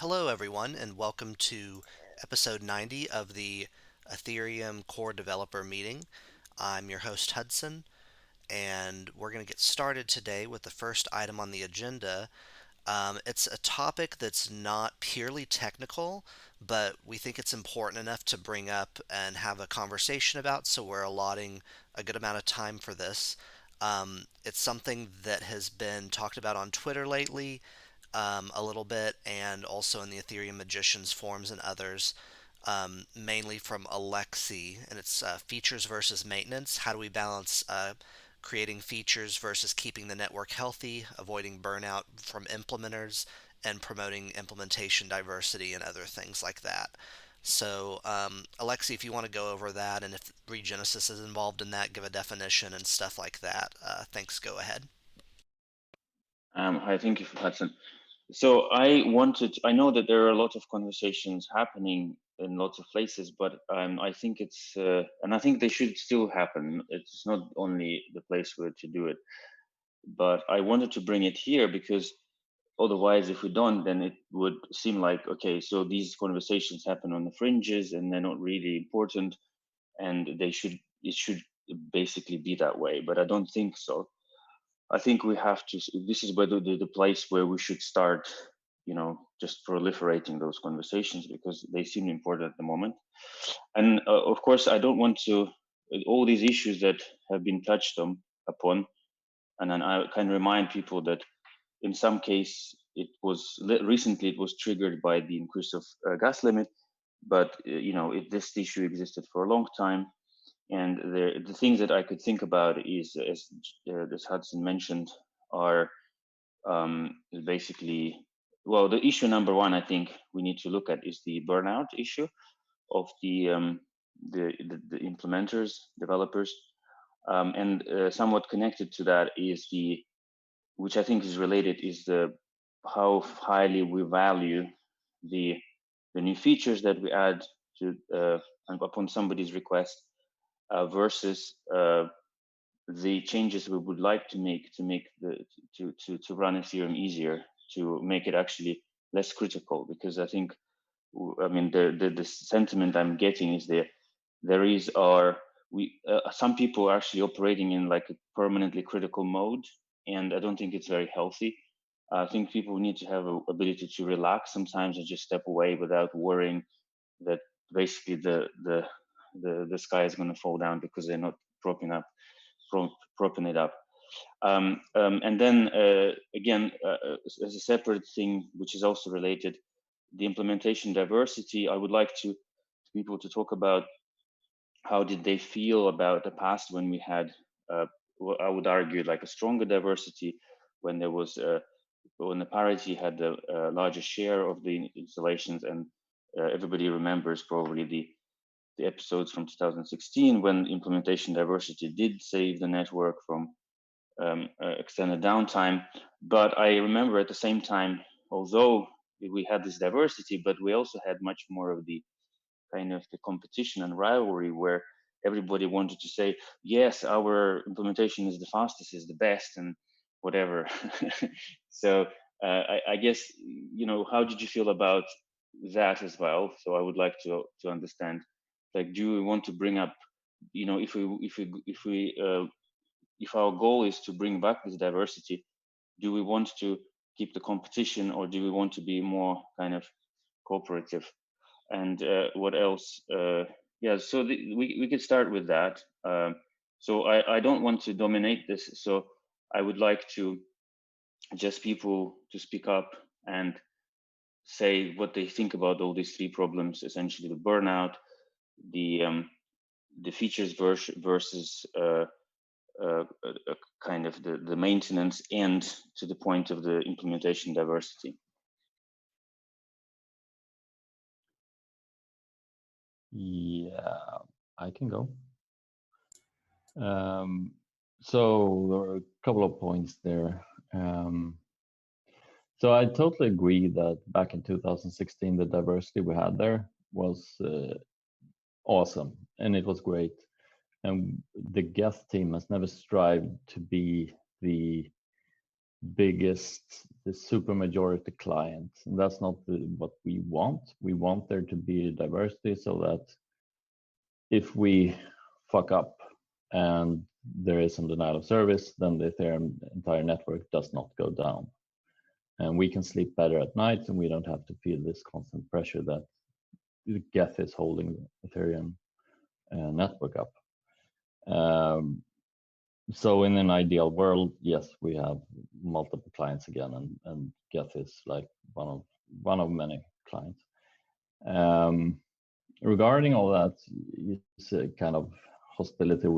Hello, everyone, and welcome to episode 90 of the Ethereum Core Developer Meeting. I'm your host, Hudson, and we're going to get started today with the first item on the agenda. It's a topic that's not purely technical, but we think it's important enough to bring up and have a conversation about, so we're allotting a good amount of time for this. It's something that has been talked about on Twitter lately, a little bit, and also in the Ethereum Magicians forums and others, mainly from Alexi, and it's features versus maintenance. How do we balance creating features versus keeping the network healthy, avoiding burnout from implementers, and promoting implementation diversity and other things like that? So, Alexi, if you want to go over that, and if Regenesis is involved in that, give a definition and stuff like that. Thanks, go ahead. Hi, thank you for Hudson. So I know that there are a lot of conversations happening in lots of places, but I think and I think they should still happen. It's not only the place where to do it, but I wanted to bring it here because otherwise, if we don't, then it would seem like, okay, so these conversations happen on the fringes and they're not really important, and it should basically be that way. But I don't think so. I think we have to. This is where the place where we should start. Just proliferating those conversations because they seem important at the moment. And of course, I don't want to all these issues that have been touched upon. And then I can remind people that in some case recently it was triggered by the increase of gas limit, but this issue existed for a long time. And the things that I could think about is, as Hudson mentioned, are basically, well, the issue number one I think we need to look at is the burnout issue of the implementers, developers, and somewhat connected to that is which I think is related, is the how highly we value the the new features that we add to upon somebody's request versus the changes we would like to run Ethereum easier, to make it actually less critical. Because I think, I mean, the sentiment I'm getting is there is are we some people are actually operating in like a permanently critical mode, and I don't think it's very healthy. I think people need to have a ability to relax sometimes and just step away without worrying that basically the sky is going to fall down because they're not propping up propping it up. And then again, as a separate thing, which is also related, the implementation diversity. I would like to people to talk about how did they feel about the past when we had, I would argue, like a stronger diversity, when there was when the parity had the largest share of the installations, and everybody remembers probably the episodes from 2016 when implementation diversity did save the network from extended downtime. But I remember at the same time, although we had this diversity, but we also had much more of the kind of the competition and rivalry where everybody wanted to say, yes, our implementation is the fastest, is the best, and whatever. So I guess, how did you feel about that as well? So I would like to understand, like, do we want to bring up, if our goal is to bring back this diversity, do we want to keep the competition, or do we want to be more kind of cooperative? And what else? Yeah, so we could start with that. So I don't want to dominate this, so I would like to just people to speak up and say what they think about all these three problems: essentially the burnout, the features versus kind of the maintenance, and to the point of the implementation diversity. Yeah, I can go. So there are a couple of points there. So I totally agree that back in 2016, the diversity we had there was awesome, and it was great. And the guest team has never strived to be biggest, the super majority clients. And that's not what we want. We want there to be diversity so that if we fuck up and there is some denial of service, then the Ethereum entire network does not go down. And we can sleep better at night, and we don't have to feel this constant pressure that Geth is holding the Ethereum network up. So in an ideal world, yes, we have multiple clients again, and Geth is like one of many clients. Regarding all that, it's a kind of hostility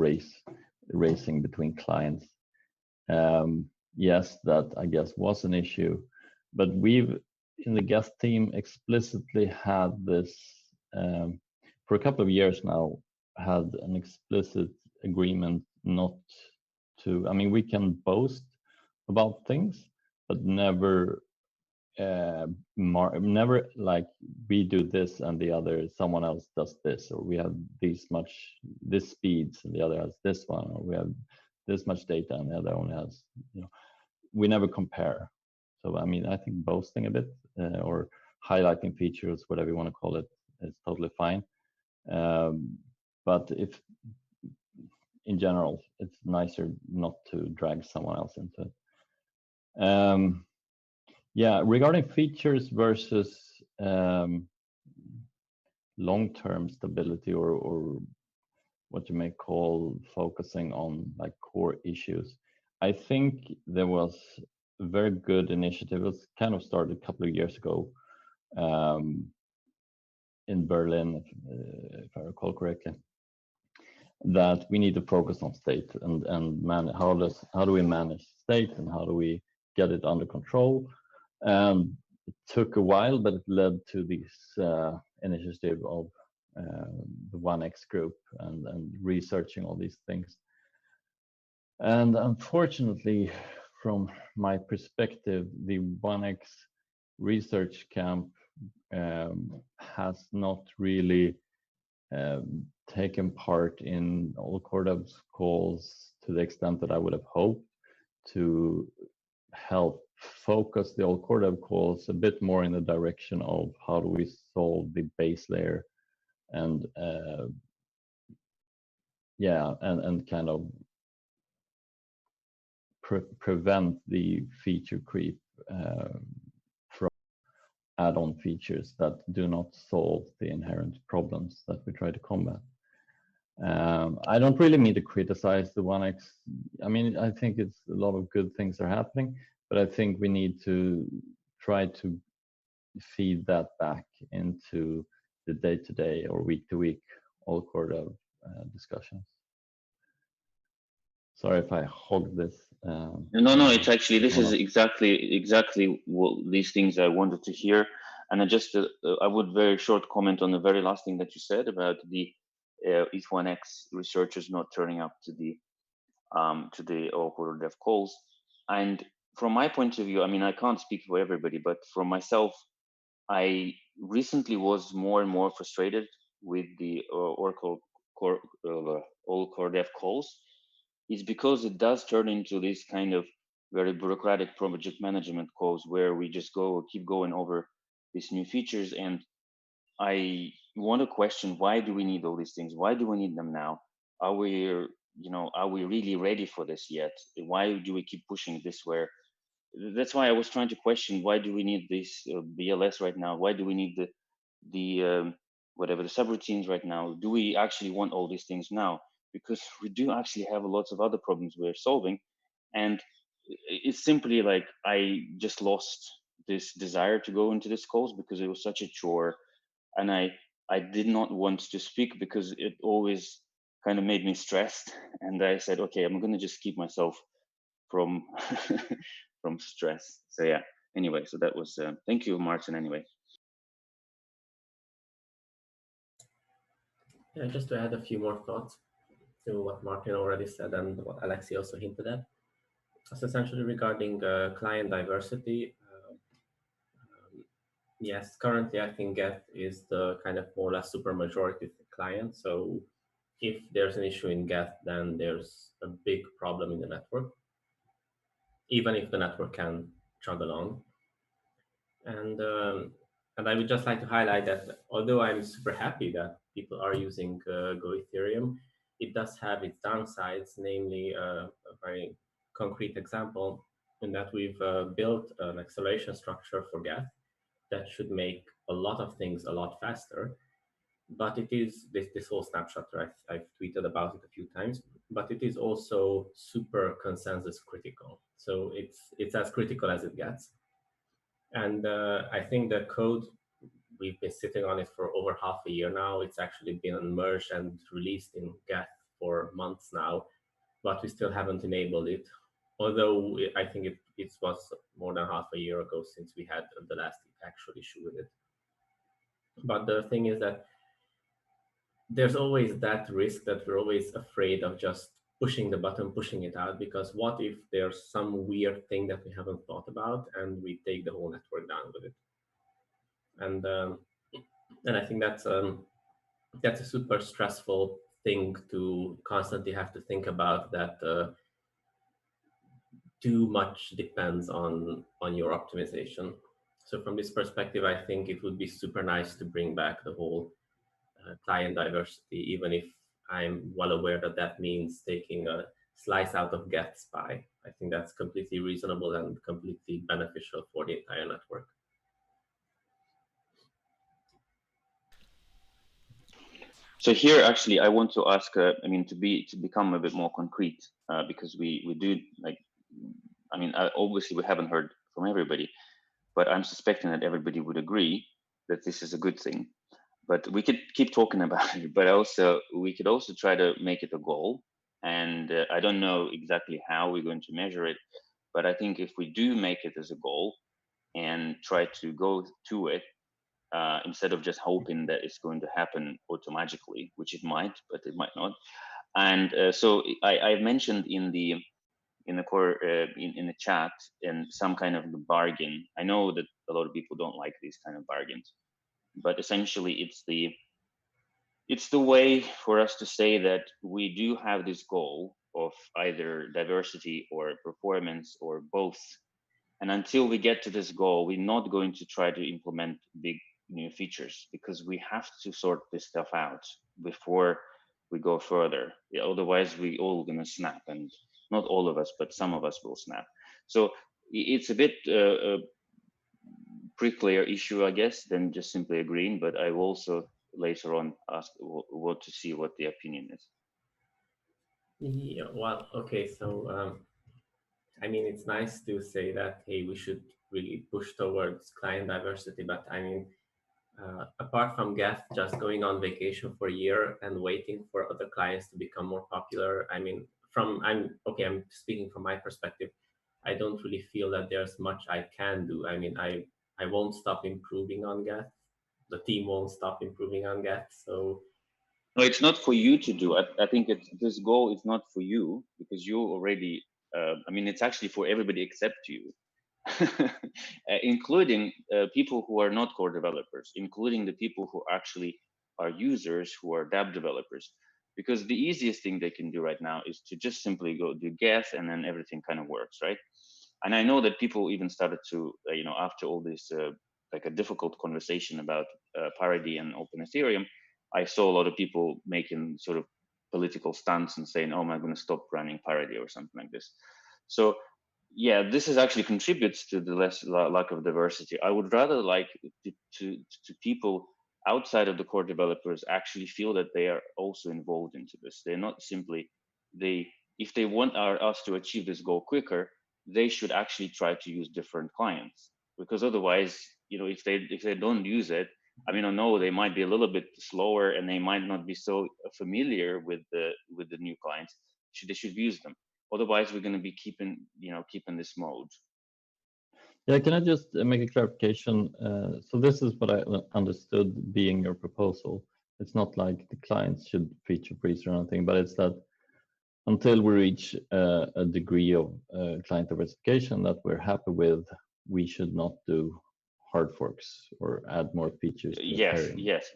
racing between clients. Yes, that I guess was an issue, but we've in the Geth team explicitly had this for a couple of years now, had an explicit agreement not to. I mean, we can boast about things, but never never like we do this and the other someone else does this, or we have this speeds and the other has this one, or we have this much data and the other only has, we never compare. So I mean, I think boasting a bit or highlighting features, whatever you want to call it, is totally fine. But if in general, it's nicer not to drag someone else into it. Yeah, regarding features versus long-term stability, or what you may call focusing on like core issues, I think there was a very good initiative. It was kind of started a couple of years ago in Berlin, if I recall correctly, that we need to focus on state and how do we manage state and how do we get it under control. It took a while, but it led to this initiative of the 1x group and researching all these things. And unfortunately, from my perspective, the 1x research camp has not really taken part in all Cordov's calls to the extent that I would have hoped, to help focus the old Cordov calls a bit more in the direction of how do we solve the base layer and and kind of prevent the feature creep from add-on features that do not solve the inherent problems that we try to combat. I don't really mean to criticize the 1x. I mean, I think it's a lot of good things are happening, but I think we need to try to feed that back into the day-to-day or week-to-week all Cordov discussions. Sorry if I hogged this. No, it's actually, this is exactly what these things I wanted to hear. And I would very short comment on the very last thing that you said about the ETH1X researchers not turning up to the Oracle Dev calls. And from my point of view, I mean, I can't speak for everybody, but from myself, I recently was more and more frustrated with the Oracle all core dev calls. It's because it does turn into this kind of very bureaucratic project management calls where we just keep going over these new features. And I want to question, why do we need all these things? Why do we need them now? Are we really ready for this yet? Why do we keep pushing this? Where that's why I was trying to question, why do we need this BLS right now? Why do we need the whatever the subroutines right now? Do we actually want all these things now? Because we do actually have lots of other problems we're solving, and it's simply like I just lost this desire to go into this calls because it was such a chore, and I did not want to speak because it always kind of made me stressed, and I said, okay, I'm gonna just keep myself from from stress. So yeah, anyway, so that was thank you, Martin, anyway. Yeah, just to add a few more thoughts to what Martin already said and what Alexei also hinted at. So essentially regarding client diversity, yes, currently I think Geth is the kind of more or less super majority client. So if there's an issue in Geth, then there's a big problem in the network. even if the network can chug along. And and I would just like to highlight that although I'm super happy that people are using Go Ethereum, it does have its downsides, namely a very concrete example in that we've built an acceleration structure for Geth that should make a lot of things a lot faster. But it is this whole snapshot, right? I've tweeted about it a few times, but it is also super consensus critical. So it's as critical as it gets. And I think the code, we've been sitting on it for over half a year now. It's actually been merged and released in Geth for months now, but we still haven't enabled it. Although I think it was more than half a year ago since we had the last actual issue with it. But the thing is that there's always that risk that we're always afraid of just pushing the button, pushing it out, because what if there's some weird thing that we haven't thought about and we take the whole network down with it? And I think that's a super stressful thing to constantly have to think about, that too much depends on your optimization. So from this perspective, I think it would be super nice to bring back the whole client diversity, even if I'm well aware that that means taking a slice out of Geth's pie. I think that's completely reasonable and completely beneficial for the entire network. So here, actually, I want to ask. I mean, to become a bit more concrete, because we do like. I mean, obviously we haven't heard from everybody, but I'm suspecting that everybody would agree that this is a good thing. But we could keep talking about it, but also we could also try to make it a goal. And I don't know exactly how we're going to measure it, but I think if we do make it as a goal and try to go to it, instead of just hoping that it's going to happen automatically, which it might, but it might not. And so I mentioned in the core in the chat in some kind of bargain. I know that a lot of people don't like these kind of bargains, but essentially it's the way for us to say that we do have this goal of either diversity or performance or both. And until we get to this goal, we're not going to try to implement big new features, because we have to sort this stuff out before we go further. Yeah, otherwise, we all gonna snap, and not all of us, but some of us will snap. So it's a bit pricklier issue, I guess, than just simply agreeing. But I will also later on ask what to see what the opinion is. Yeah, well, okay, so I mean, it's nice to say that, hey, we should really push towards client diversity, but I mean, apart from Geth just going on vacation for a year and waiting for other clients to become more popular, I mean, I'm speaking from my perspective. I don't really feel that there's much I can do. I mean, I won't stop improving on Geth. The team won't stop improving on Geth. So No, it's not for you to do. I think this goal is not for you, because you already. I mean, it's actually for everybody except you, including people who are not core developers, including the people who actually are users, who are dApp developers. Because the easiest thing they can do right now is to just simply go do Geth, and then everything kind of works, right? And I know that people even started to, after all this, like a difficult conversation about parity and open Ethereum, I saw a lot of people making sort of political stunts and saying, "Oh, am I going to stop running parity or something like this?" So, yeah, this is actually contributes to the lack of diversity. I would rather like to people outside of the core developers actually feel that they are also involved into this. They're not simply they if they want us to achieve this goal quicker, they should actually try to use different clients, because otherwise, if they don't use it, I mean, I know they might be a little bit slower and they might not be so familiar with the new clients. They should use them. Otherwise, we're going to be keeping this mode. Yeah, can I just make a clarification? So this is what I understood being your proposal. It's not like the clients should feature freeze or anything, but it's that until we reach a degree of client diversification that we're happy with, we should not do hard forks or add more features to Ethereum. Yes,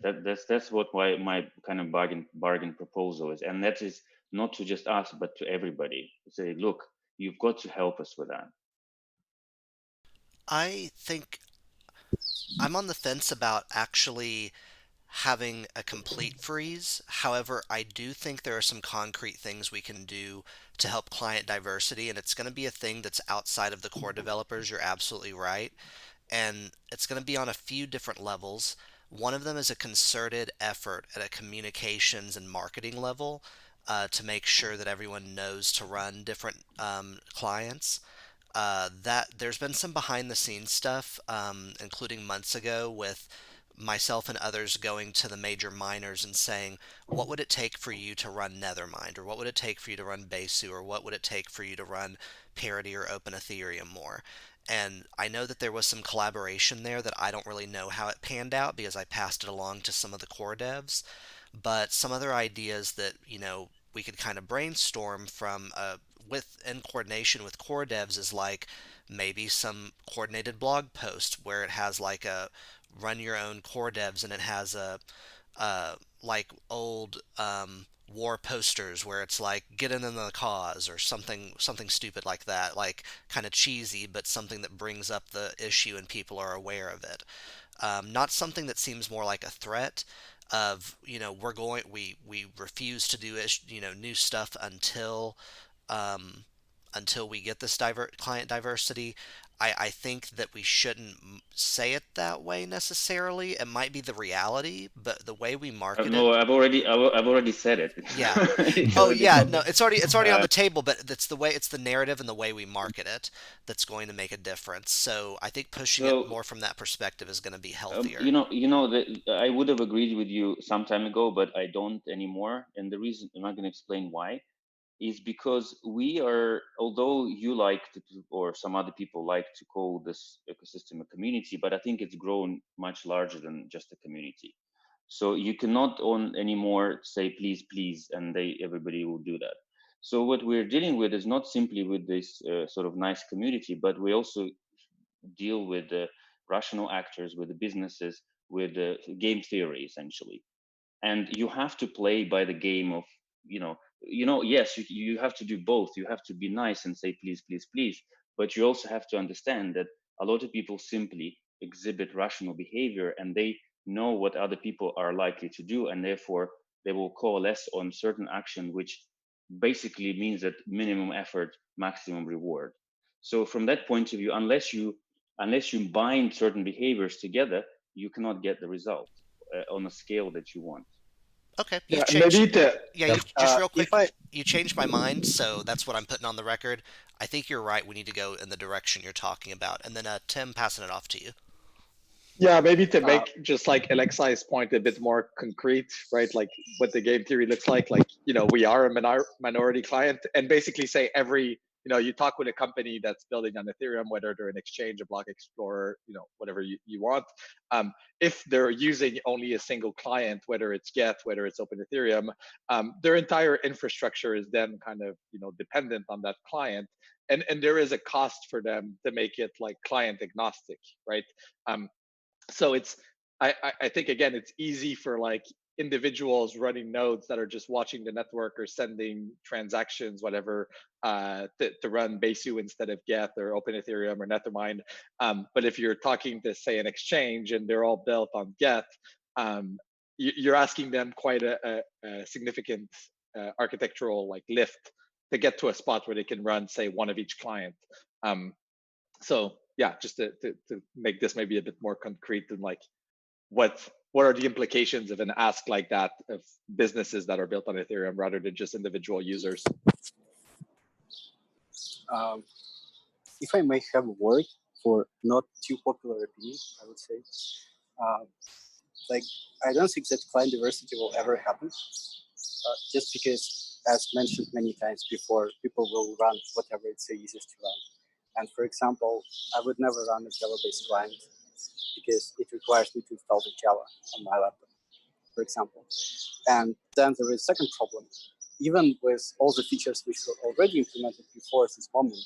that's what my kind of bargain proposal is, and that is not to just us but to everybody. Say, look, you've got to help us with that. I think I'm on the fence about actually having a complete freeze. However, I do think there are some concrete things we can do to help client diversity, and it's going to be a thing that's outside of the core developers. You're absolutely right. And it's going to be on a few different levels. One of them is a concerted effort at a communications and marketing level to make sure that everyone knows to run different clients. That there's been some behind the scenes stuff, including months ago with myself and others going to the major miners and saying, what would it take for you to run Nethermind, or what would it take for you to run Besu, or what would it take for you to run Parity or Open Ethereum more? And I know that there was some collaboration there that I don't really know how it panned out because I passed it along to some of the core devs. But some other ideas that, we could kind of brainstorm from with in coordination with core devs is like maybe some coordinated blog post where it has like a run your own core devs, and it has a like old war posters where it's like get in the cause or something stupid like that, like kind of cheesy but something that brings up the issue and people are aware of it. Not something that seems more like a threat of, we refuse to do new stuff um, until we get this client diversity. I think that we shouldn't say it that way necessarily. It might be the reality, but the way we market it. No, I've already said it. Yeah. It's Oh already yeah, no, public. it's already on Uh, the table, but it's the narrative and the way we market it that's going to make a difference. So I think pushing it so more from that perspective is going to be healthier. that I would have agreed with you some time ago, but I don't anymore. And the reason I'm not going to explain why is because we are, although you like to, or some other people like to call this ecosystem a community, but I think it's grown much larger than just a community. So you cannot on anymore say please, please, and everybody will do that. So what we're dealing with is not simply with this sort of nice community, but we also deal with the rational actors, with the businesses, with the game theory essentially. And you have to play by the game of, yes, you have to do both. You have to be nice and say please, please, please, but you also have to understand that a lot of people simply exhibit rational behavior, and they know what other people are likely to do, and therefore they will coalesce on certain action, which basically means that minimum effort, maximum reward. So from that point of view, unless you bind certain behaviors together, you cannot get the result on a scale that you want. Okay, Yeah, you've and maybe changed. to Yeah, you just real if quick. I You changed my mind, so that's what I'm putting on the record. I think you're right. We need to go in the direction you're talking about, and then Tim, passing it off to you. Yeah, maybe to make just like Alexei's point a bit more concrete, right? Like what the game theory looks like, we are a minority client, and basically say you talk with a company that's building on Ethereum, whether they're an exchange, a block explorer, whatever you want. If they're using only a single client, whether it's Get, whether it's Open Ethereum, their entire infrastructure is then kind of, dependent on that client. And there is a cost for them to make it like client agnostic, right? So I think again it's easy for like individuals running nodes that are just watching the network or sending transactions, whatever, to run Besu instead of Get or Open Ethereum or Nethermind. But if you're talking to say an exchange and they're all built on Get, you're asking them quite a significant architectural like lift to get to a spot where they can run say one of each client. So yeah, just to make this maybe a bit more concrete and like what are the implications of an ask like that of businesses that are built on Ethereum rather than just individual users? Um, if I may have a word for not too popular opinion, I would say, uh, like I don't think that client diversity will ever happen, just because, as mentioned many times before, people will run whatever it's the easiest to run. And for example, I would never run a Java-based client because it requires me to install the Java on my laptop, for example. And then there is a second problem. Even with all the features which were already implemented before this moment,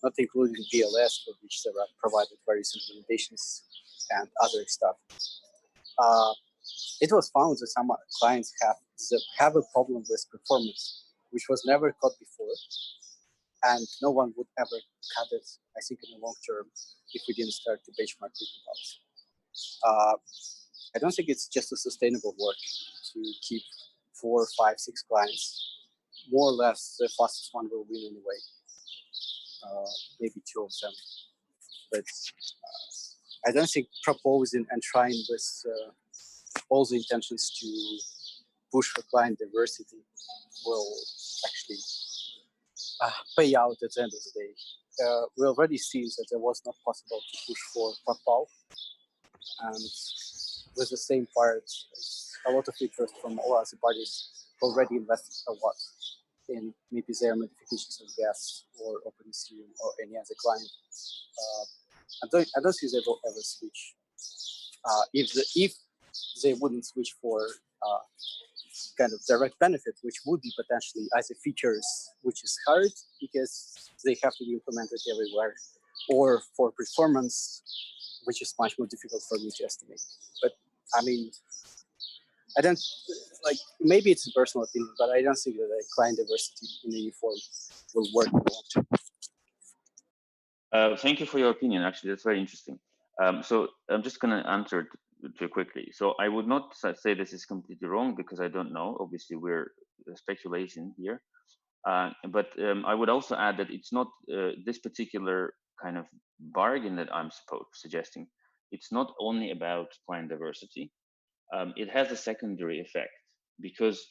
not including BLS, for which there are provided various implementations and other stuff, it was found that some clients have a problem with performance, which was never caught before. and no one would ever cut it, I think, in the long term if we didn't start to benchmark recompilers. I don't think it's just a sustainable work to keep 4, 5, 6 clients. More or less, the fastest one will win anyway. Maybe 2 of them. But I don't think proposing and trying with all the intentions to push for client diversity will actually pay out at the end of the day. We already see that it was not possible to push for propal, and with the same part, a lot of interest from all other parties already invested a lot in maybe their modifications of gas or OpenEthereum or any other client. I don't think they will ever switch. If they wouldn't switch for kind of direct benefit, which would be potentially as a features, which is hard because they have to be implemented everywhere, or for performance, which is much more difficult for me to estimate. But I mean, I don't like, maybe it's a personal opinion, but I don't think that a client diversity in any form will work in the long term. Thank you for your opinion. Actually, that's very interesting. So I'm just going to answer too quickly. So I would not say this is completely wrong because I don't know. Obviously, we're speculation here. But I would also add that it's not this particular kind of bargain that I'm suggesting. It's not only about client diversity. It has a secondary effect because,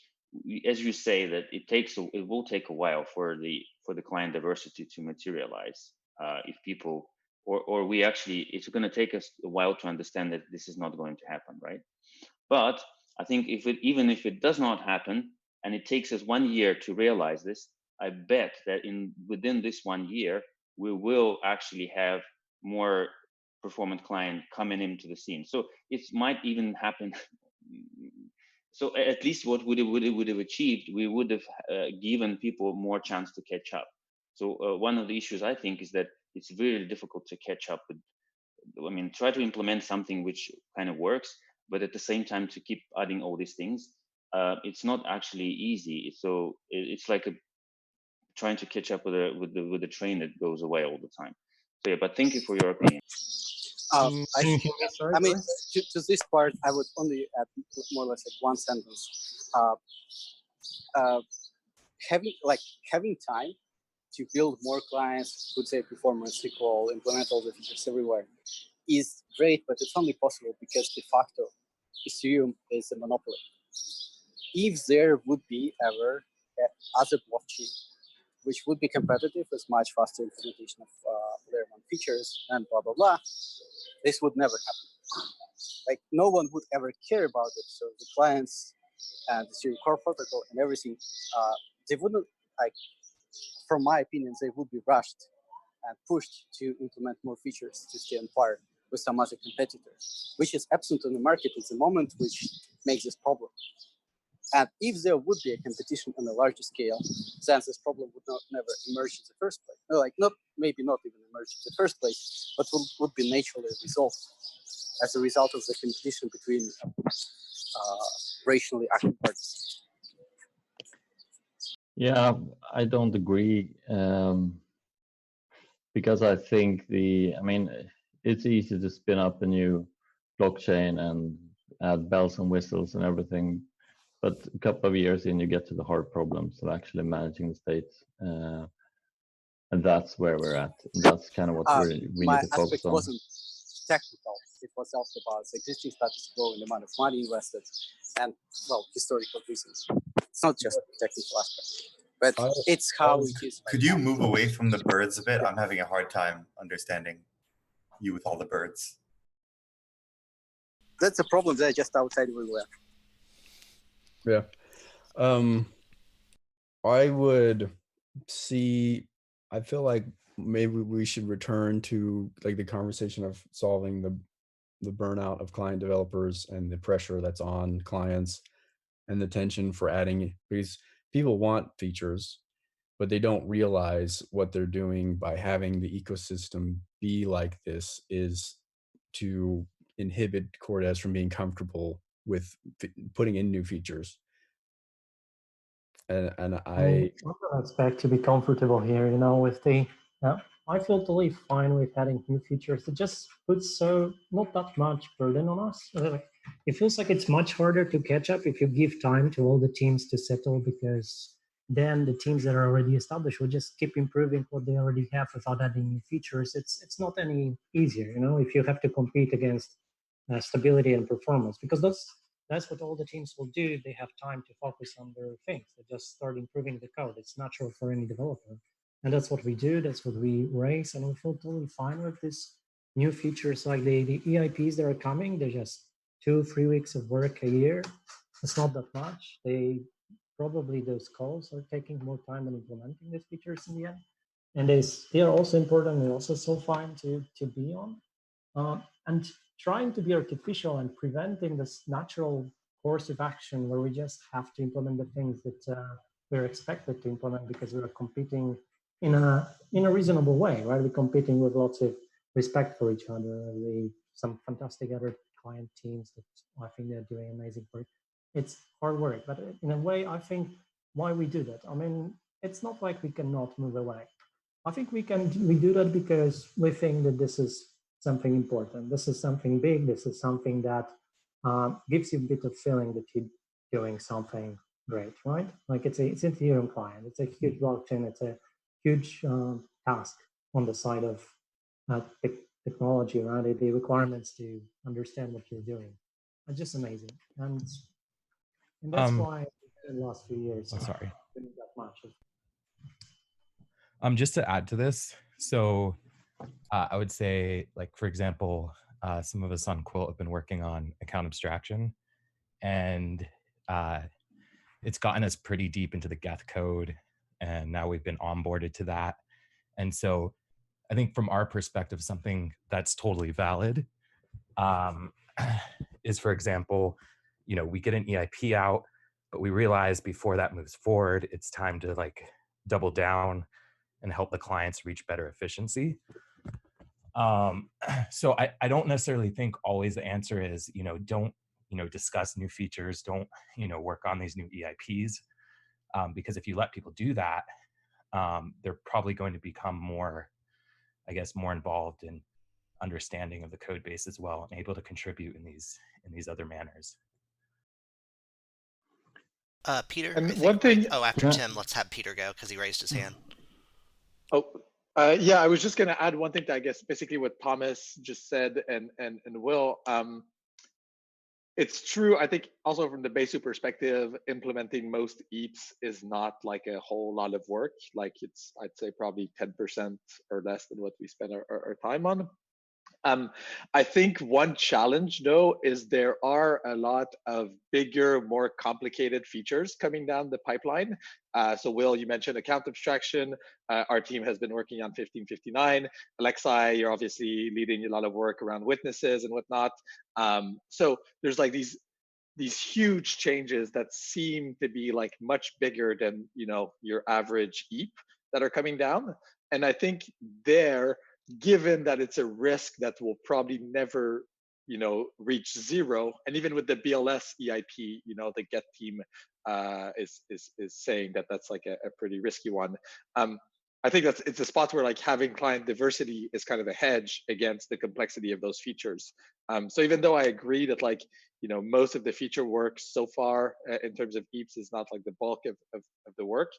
as you say, that it will take a while for the client diversity to materialize. If people or we actually, it's going to take us a while to understand that this is not going to happen, right? But I think even if it does not happen, and it takes us 1 year to realize this, I bet that within this 1 year, we will actually have more performant client coming into the scene. So it might even happen. So at least what would have achieved, we would have given people more chance to catch up. So one of the issues I think is that it's really difficult to catch up with. I mean, try to implement something which kind of works, but at the same time to keep adding all these things, it's not actually easy. So it's like trying to catch up with a train that goes away all the time. So yeah, but thank you for your opinion. I mean, to this part, I would only add more or less like one sentence. Having time to build more clients, put their performance equal, implement all the features everywhere is great, but it's only possible because de facto Ethereum is a monopoly. If there would be ever other blockchain which would be competitive with much faster implementation of layer 1 features and blah blah blah, this would never happen. Like, no one would ever care about it. So the clients and the Ethereum core protocol and everything, they wouldn't, like, from my opinion, they would be rushed and pushed to implement more features to stay on par with some other competitors, which is absent on the market at the moment, which makes this problem. And if there would be a competition on a larger scale, then this problem would never emerge in the first place. No, like, maybe not even emerge in the first place, but would be naturally resolved as a result of the competition between rationally active parties. Yeah, I don't agree, because I think it's easy to spin up a new blockchain and add bells and whistles and everything, but a couple of years in, you get to the hard problems of actually managing the state, and that's where we're at. That's kind of what we need to focus on. My aspect wasn't technical. It was also about the existing status quo and the amount of money invested, and, well, historical reasons. It's not just technical aspect, but it's how it is. Could you move away from the birds a bit? I'm having a hard time understanding you with all the birds. That's a problem. They're just outside everywhere. Yeah. I would see, I feel like maybe we should return to like the conversation of solving the burnout of client developers and the pressure that's on clients and the tension for adding, because people want features, but they don't realize what they're doing by having the ecosystem be like this is to inhibit Cordes from being comfortable with putting in new features. and I I don't expect to be comfortable here, with the. I feel totally fine with adding new features. It just puts not that much burden on us. It feels like it's much harder to catch up if you give time to all the teams to settle, because then the teams that are already established will just keep improving what they already have without adding new features. It's not any easier, if you have to compete against stability and performance, because that's what all the teams will do. They have time to focus on their things. They just start improving the code. It's natural for any developer. And that's what we do. That's what we raise. And we feel totally fine with this new features like the EIPs that are coming. They're just 2-3 weeks of work a year. It's not that much. Those calls are taking more time than implementing these features in the end. And they are also important. They're also so fine to be on. And trying to be artificial and preventing this natural course of action where we just have to implement the things that we're expected to implement because we're competing in a reasonable way, right? We're competing with lots of respect for each other. Some fantastic other client teams that I think they're doing amazing work. It's hard work, but in a way, I think why we do that. I mean, it's not like we cannot move away. I think we do that because we think that this is something important. This is something big. This is something that gives you a bit of feeling that you're doing something great, right? Like it's an Ethereum client. It's a huge blockchain. It's a huge task on the side of technology, right? The requirements to understand what you're doing are just amazing, and that's why in the last few years, sorry, didn't that much. Just to add to this, so I would say, like, for example, some of us on Quilt have been working on account abstraction, and it's gotten us pretty deep into the Geth code, and now we've been onboarded to that. And so I think from our perspective, something that's totally valid is, for example, we get an EIP out, but we realize before that moves forward, it's time to double down and help the clients reach better efficiency. So I don't necessarily think always the answer is, don't, discuss new features, don't, work on these new EIPs. Because if you let people do that, they're probably going to become more involved in understanding of the code base as well and able to contribute in these other manners. Peter, And I think one thing. after Tim, let's have Peter go because he raised his hand. Yeah, I was just going to add one thing to, I guess, basically what Thomas just said and Will. It's true. I think also from the Besu perspective, implementing most EAPs is not like a whole lot of work. Like I'd say probably 10% or less than what we spend our time on. I think one challenge, though, is there are a lot of bigger, more complicated features coming down the pipeline. So, Will, you mentioned account abstraction. Our team has been working on 1559. Alexei, you're obviously leading a lot of work around witnesses and whatnot. So there's like these huge changes that seem to be like much bigger than your average EAP that are coming down. And I think given that it's a risk that will probably never reach zero, and even with the BLS EIP, the Get team is saying that that's like a pretty risky one. I think it's a spot where like having client diversity is kind of a hedge against the complexity of those features. So even though I agree that most of the feature work so far in terms of EAPs is not like the bulk of the work,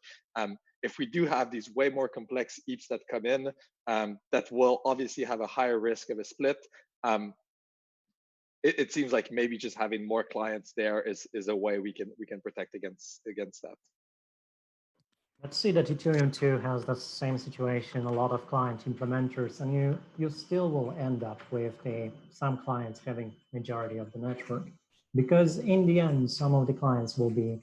if we do have these way more complex EAPs that come in, that will obviously have a higher risk of a split. It seems like maybe just having more clients there is a way we can protect against that. Let's see that Ethereum 2 has the same situation, a lot of client implementers, and you still will end up with some clients having majority of the network, because in the end, some of the clients will be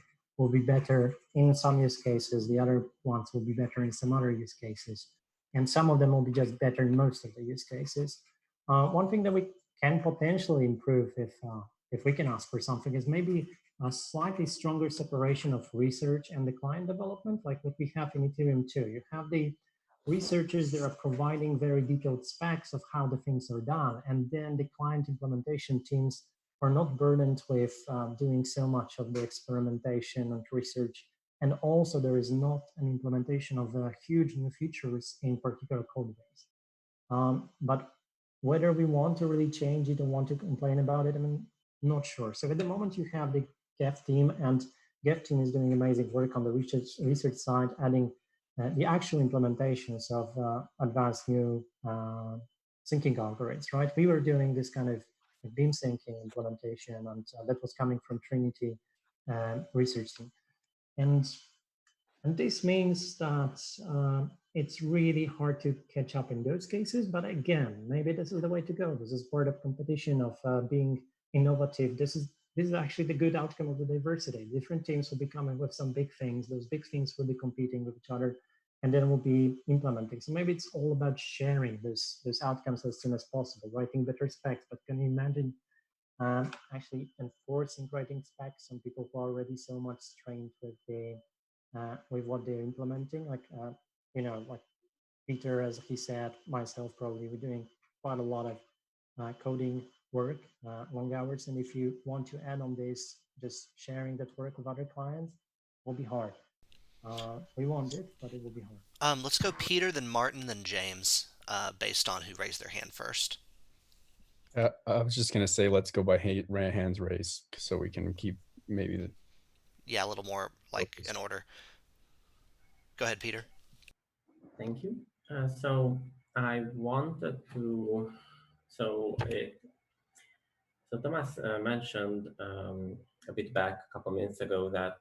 better in some use cases, the other ones will be better in some other use cases, and some of them will be just better in most of the use cases. One thing that we can potentially improve if we can ask for something is maybe a slightly stronger separation of research and the client development, like what we have in Ethereum 2. You have the researchers that are providing very detailed specs of how the things are done, and then the client implementation teams are not burdened with doing so much of the experimentation and research And also there is not an implementation of huge new features in particular code base. But whether we want to really change it or want to complain about it, I mean, not sure. So at the moment you have the Geth team, and Geth team is doing amazing work on the research side, adding the actual implementations of advanced new syncing algorithms, right? We were doing this kind of beam syncing implementation, and that was coming from Trinity research team. And this means that it's really hard to catch up in those cases. But again, maybe this is the way to go. This is part of competition, of being innovative. This is actually the good outcome of the diversity. Different teams will be coming with some big things. Those big things will be competing with each other, and then we'll be implementing. So maybe it's all about sharing those outcomes as soon as possible, writing better specs. But can you imagine actually enforcing writing specs on people who are already so much trained with what they're implementing? Like like Peter, as he said, myself probably, we're doing quite a lot of coding work, long hours, and if you want to add on this, just sharing that work with other clients will be hard. We want it, but it will be hard. Let's go Peter, then Martin, then James, based on who raised their hand first. I was just gonna say, let's go by hands raised, so we can keep maybe a little more like in order. Go ahead, Peter. Thank you. So I wanted to. So Thomas mentioned a bit back a couple minutes ago that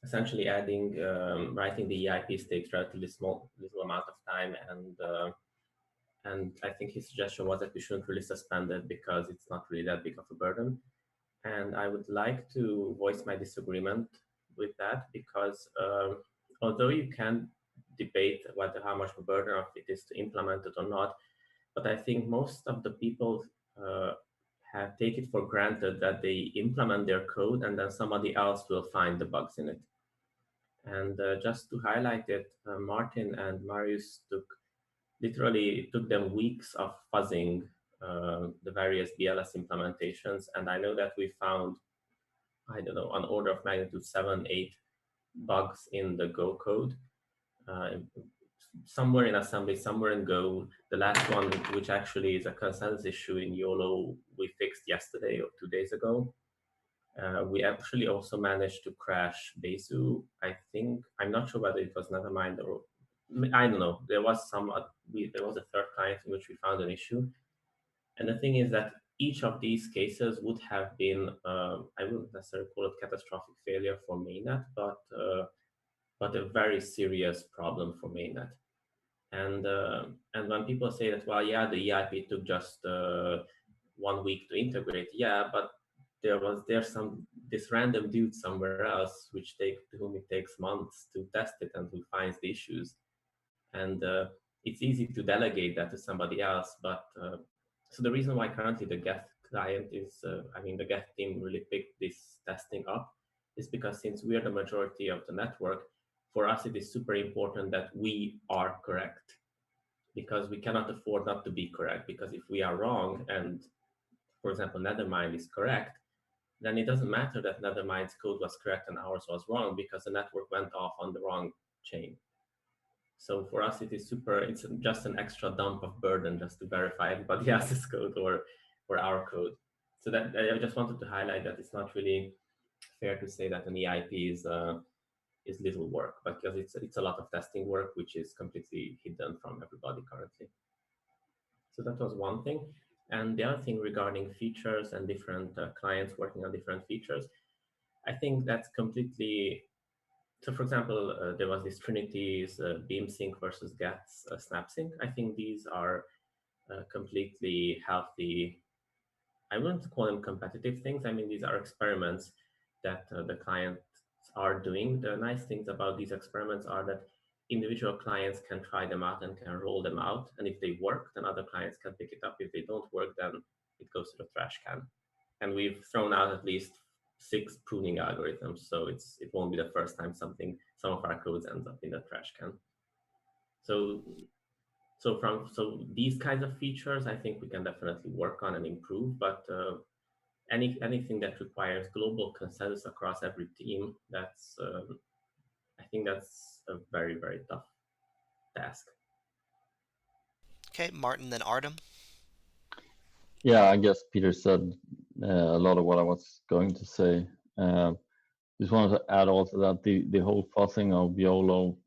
essentially writing the EIPs takes relatively little amount of time, and I think his suggestion was that we shouldn't really suspend it because it's not really that big of a burden. And I would like to voice my disagreement with that, because although you can debate how much of a burden of it is to implement it or not, but I think most of the people take it for granted that they implement their code and then somebody else will find the bugs in it. And just to highlight it, Martin and Marius literally took them weeks of fuzzing the various BLS implementations, and I know that we found, I don't know, on order of magnitude 7, 8 bugs in the Go code, somewhere in assembly, somewhere in Go. The last one, which actually is a consensus issue in YOLO, we fixed yesterday or 2 days ago. We actually also managed to crash Besu. I'm not sure whether it was Nethermind or I don't know. There was a third client in which we found an issue. And the thing is that each of these cases would have been, I wouldn't necessarily call it catastrophic failure for mainnet, but a very serious problem for mainnet. And when people say that, well, yeah, the EIP took just 1 week to integrate, yeah, but there's this random dude somewhere else to whom it takes months to test it and who finds the issues. And it's easy to delegate that to somebody else, but so the reason why currently the Geth client is, the Geth team really picked this testing up is because since we are the majority of the network, for us it is super important that we are correct, because we cannot afford not to be correct. Because if we are wrong and, for example, Nethermind is correct, then it doesn't matter that Nethermind's code was correct and ours was wrong, because the network went off on the wrong chain. So for us, it's just an extra dump of burden just to verify everybody else's code or our code. So that I just wanted to highlight that it's not really fair to say that an EIP is little work, because it's a lot of testing work, which is completely hidden from everybody currently. So that was one thing. And the other thing regarding features and different clients working on different features, I think that's completely. So, for example, there was this Trinity's beam sync versus Geth's snap sync. I think these are completely healthy. I wouldn't call them competitive things. I mean, these are experiments that the clients are doing. The nice things about these experiments are that individual clients can try them out and can roll them out. And if they work, then other clients can pick it up. If they don't work, then it goes to the trash can. And we've thrown out at least 6 pruning algorithms, so it won't be the first time some of our codes ends up in the trash can. So these kinds of features, I think we can definitely work on and improve. But anything that requires global consensus across every team, I think that's a very, very tough task. Okay, Martin, then Artem. Yeah, I guess Peter said a lot of what I was going to say. Just wanted to add also that the whole fuzzing of YOLO,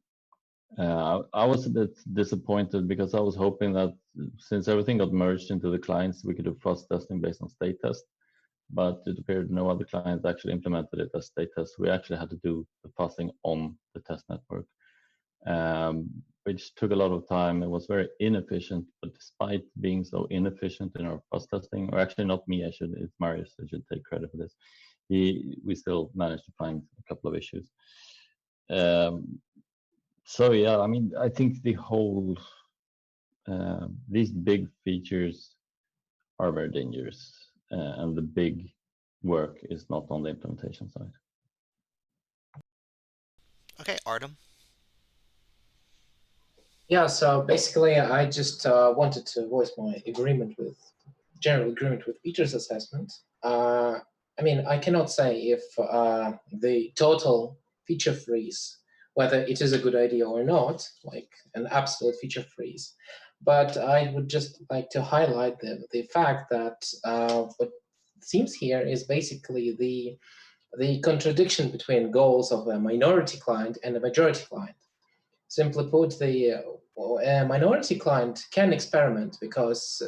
I was a bit disappointed because I was hoping that since everything got merged into the clients, we could do fuzz testing based on state test. But it appeared no other client actually implemented it as state test. We actually had to do the fuzzing on the test network, which took a lot of time. It was very inefficient, but despite being so inefficient in our fuzz testing, or actually not me, it's Marius, I should take credit for this. We still managed to find a couple of issues. So yeah, I mean, I think the whole, these big features are very dangerous, and the big work is not on the implementation side. Okay, Artem. Yeah, so basically, I just wanted to voice my general agreement with Peter's assessment. I mean, I cannot say if the total feature freeze, whether it is a good idea or not, like an absolute feature freeze. But I would just like to highlight the fact that what seems here is basically the contradiction between goals of a minority client and a majority client. Simply put, the minority client can experiment because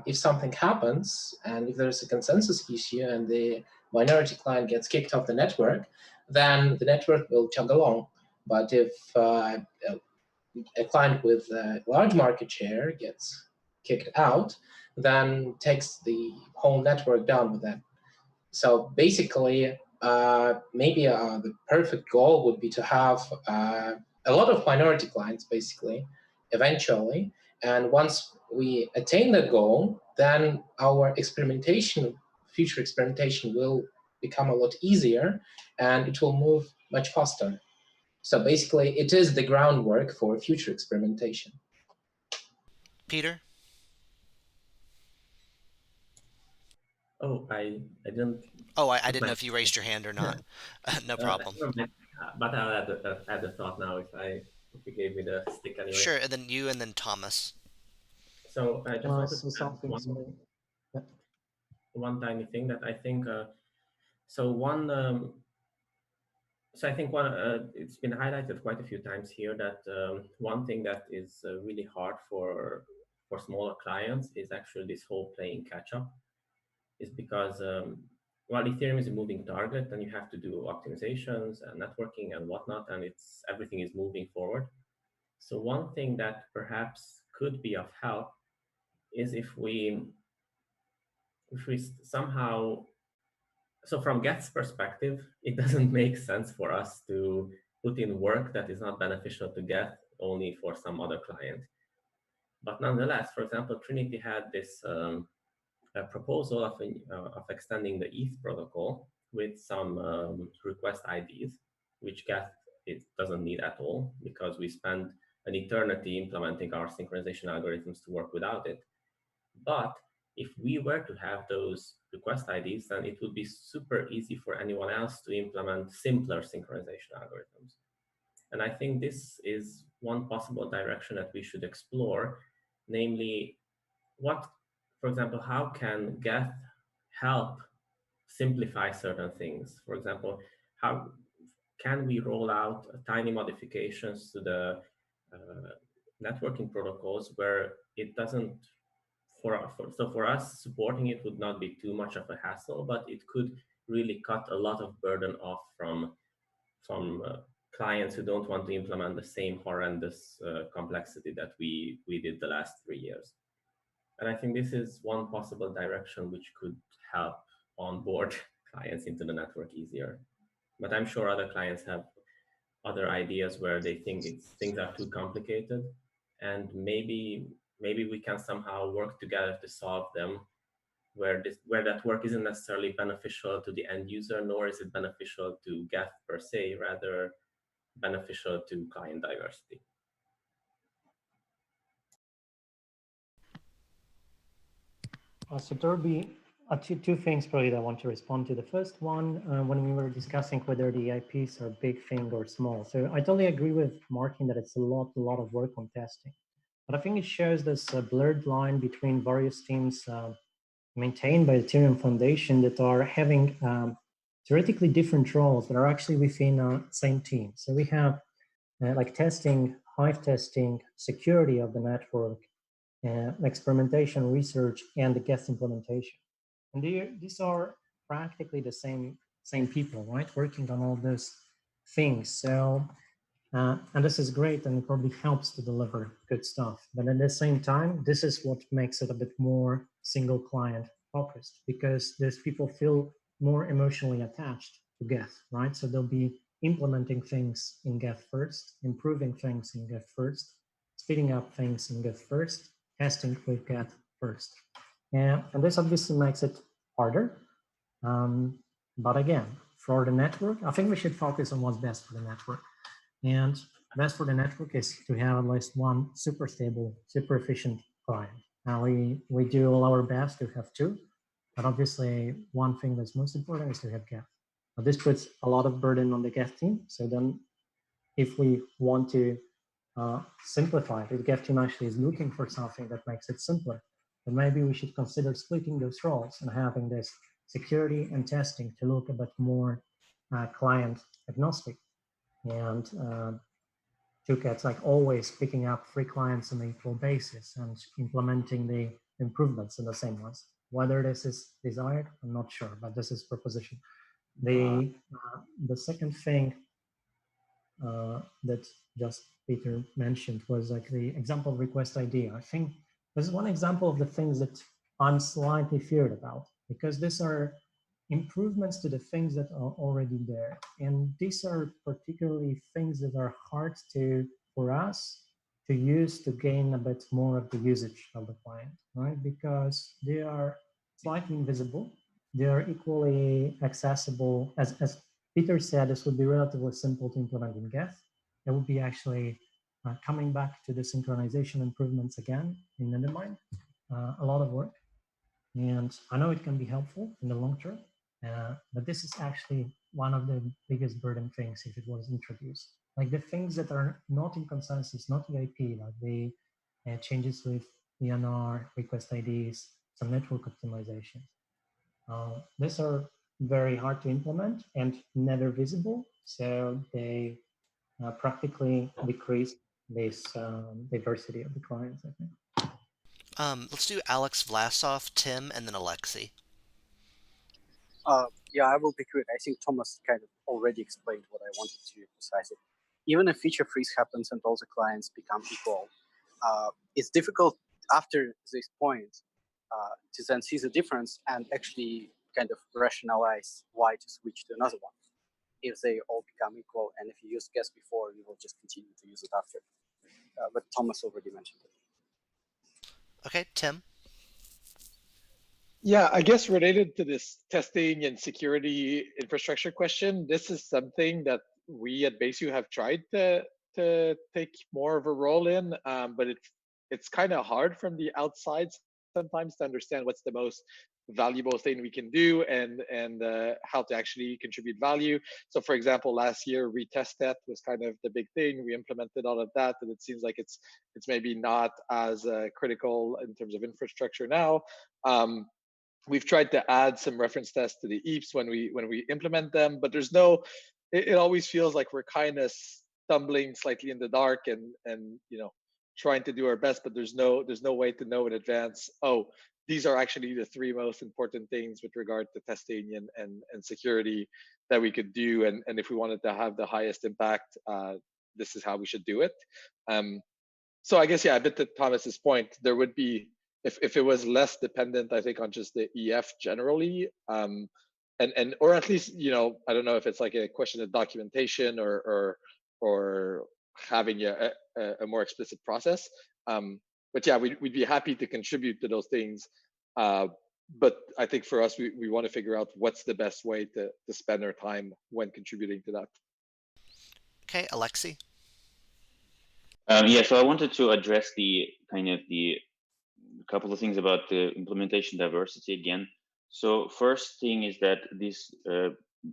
if something happens and if there's a consensus issue and the minority client gets kicked off the network, then the network will chug along. But if a client with a large market share gets kicked out, then takes the whole network down with them. So basically, maybe the perfect goal would be to have a lot of minority clients, basically, eventually. And once we attain that goal, then our future experimentation will become a lot easier and it will move much faster. So basically, it is the groundwork for future experimentation. Peter. Oh, I didn't. Oh, I didn't know if you raised your hand or not. No problem. But I'll add a thought now if you gave me the stick anyway. Sure, and then you and then Thomas. So I just wanted say to add something? Sorry. Yeah. one tiny thing that I think. So one. So I think it's been highlighted quite a few times here that one thing that is really hard for smaller clients is actually this whole playing catch up. Is because while Ethereum is a moving target, and you have to do optimizations and networking and whatnot, and everything is moving forward. So one thing that perhaps could be of help is if we somehow, so from Get's perspective, it doesn't make sense for us to put in work that is not beneficial to Get only for some other client. But nonetheless, for example, Trinity had this a proposal of extending the ETH protocol with some request IDs, which Get it doesn't need at all because we spend an eternity implementing our synchronization algorithms to work without it. But if we were to have those request IDs, then it would be super easy for anyone else to implement simpler synchronization algorithms. And I think this is one possible direction that we should explore, namely for example, how can Geth help simplify certain things? For example, how can we roll out tiny modifications to the networking protocols where it doesn't, for us, supporting it would not be too much of a hassle, but it could really cut a lot of burden off from clients who don't want to implement the same horrendous complexity that we did the last 3 years. And I think this is one possible direction which could help onboard clients into the network easier. But I'm sure other clients have other ideas where they think things are too complicated, and maybe we can somehow work together to solve them, where that work isn't necessarily beneficial to the end user, nor is it beneficial to Geth per se, rather beneficial to client diversity. So there will be Two things probably that I want to respond to. The first one, when we were discussing whether the IPs are big thing or small. So I totally agree with Martin that it's a lot of work on testing. But I think it shows this blurred line between various teams maintained by the Ethereum Foundation that are having theoretically different roles that are actually within same team. So we have like testing, hive testing, security of the network, experimentation, research, and the guest implementation. And these are practically the same people, right? Working on all those things. So, and this is great, and it probably helps to deliver good stuff. But at the same time, this is what makes it a bit more single client focused, because those people feel more emotionally attached to Geth, right? So they'll be implementing things in Geth first, improving things in Geth first, speeding up things in Geth first, testing with Geth first. And this obviously makes it harder. But again, for the network, I think we should focus on what's best for the network. And best for the network is to have at least one super stable, super efficient client. Now we do all our best to have two, but obviously one thing that's most important is to have Geth. Now this puts a lot of burden on the Geth team. So then if we want to simplify it, if Geth team actually is looking for something that makes it simpler, then maybe we should consider splitting those roles and having this security and testing to look a bit more client agnostic. And Tucat's like always picking up 3 clients on an equal basis and implementing the improvements in the same ones. Whether this is desired, I'm not sure, but this is proposition. The second thing that just Peter mentioned was like the example of request ID. I think this is one example of the things that I'm slightly feared about, because these are improvements to the things that are already there. And these are particularly things that are hard for us to use to gain a bit more of the usage of the client, right? Because they are slightly invisible. They are equally accessible. As Peter said, this would be relatively simple to implement in Geth. It would be actually coming back to the synchronization improvements again in Undermine, a lot of work. And I know it can be helpful in the long term, but this is actually one of the biggest burden things if it was introduced. Like the things that are not in consensus, not EIP, like the changes with ENR, request IDs, some network optimization. These are very hard to implement and never visible, so they practically decrease this diversity of the clients, I think. Let's do Alex, Vlasov, Tim, and then Alexei. Yeah, I will be quick. I think Thomas kind of already explained what I wanted to emphasize it. Even if feature freeze happens and all the clients become equal, it's difficult after this point to then see the difference and actually kind of rationalize why to switch to another one. If they all become equal, and if you use guess before, you will just continue to use it after. But Thomas already mentioned it. Okay, Tim. Yeah, I guess related to this testing and security infrastructure question, this is something that we at BaseU have tried to take more of a role in, but it's kind of hard from the outside sometimes to understand what's the most valuable thing we can do and how to actually contribute value. So for example, last year retestet was kind of the big thing. We implemented all of that, and it seems like it's maybe not as critical in terms of infrastructure now. We've tried to add some reference tests to the EAPs when we implement them, but there's no. It always feels like we're kind of stumbling slightly in the dark and trying to do our best, but there's no way to know in advance. Oh, these are actually the 3 most important things with regard to testing and security that we could do, and if we wanted to have the highest impact, this is how we should do it. So I guess a bit to Thomas's point, there would be. If it was less dependent, I think, on just the EF generally, and or at least I don't know if it's like a question of documentation or having a more explicit process. But yeah, we'd be happy to contribute to those things. But I think for us, we want to figure out what's the best way to spend our time when contributing to that. Okay, Alexei. Yeah, so I wanted to address the couple of things about the implementation diversity again. So first thing is that this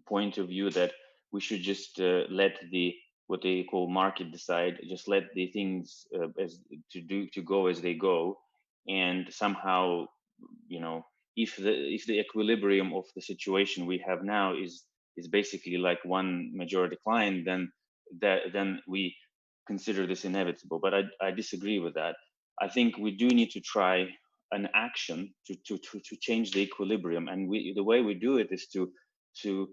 point of view that we should just let the what they call market decide, just let the things as to go as they go, and somehow, you know, if the equilibrium of the situation we have now is basically like one majority client, then we consider this inevitable. But I disagree with that. I think we do need to try an action to change the equilibrium, and the way we do it is to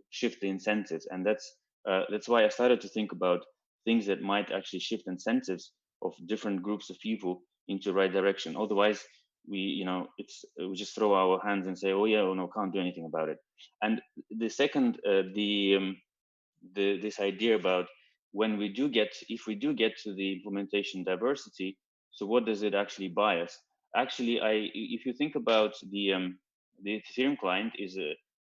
shift the incentives, and that's why I started to think about things that might actually shift incentives of different groups of people into the right direction. Otherwise, we just throw our hands and say, oh yeah, oh no, can't do anything about it. And the second, this idea about if we do get to the implementation diversity, so what does it actually buy us? Actually, if you think about the Ethereum client is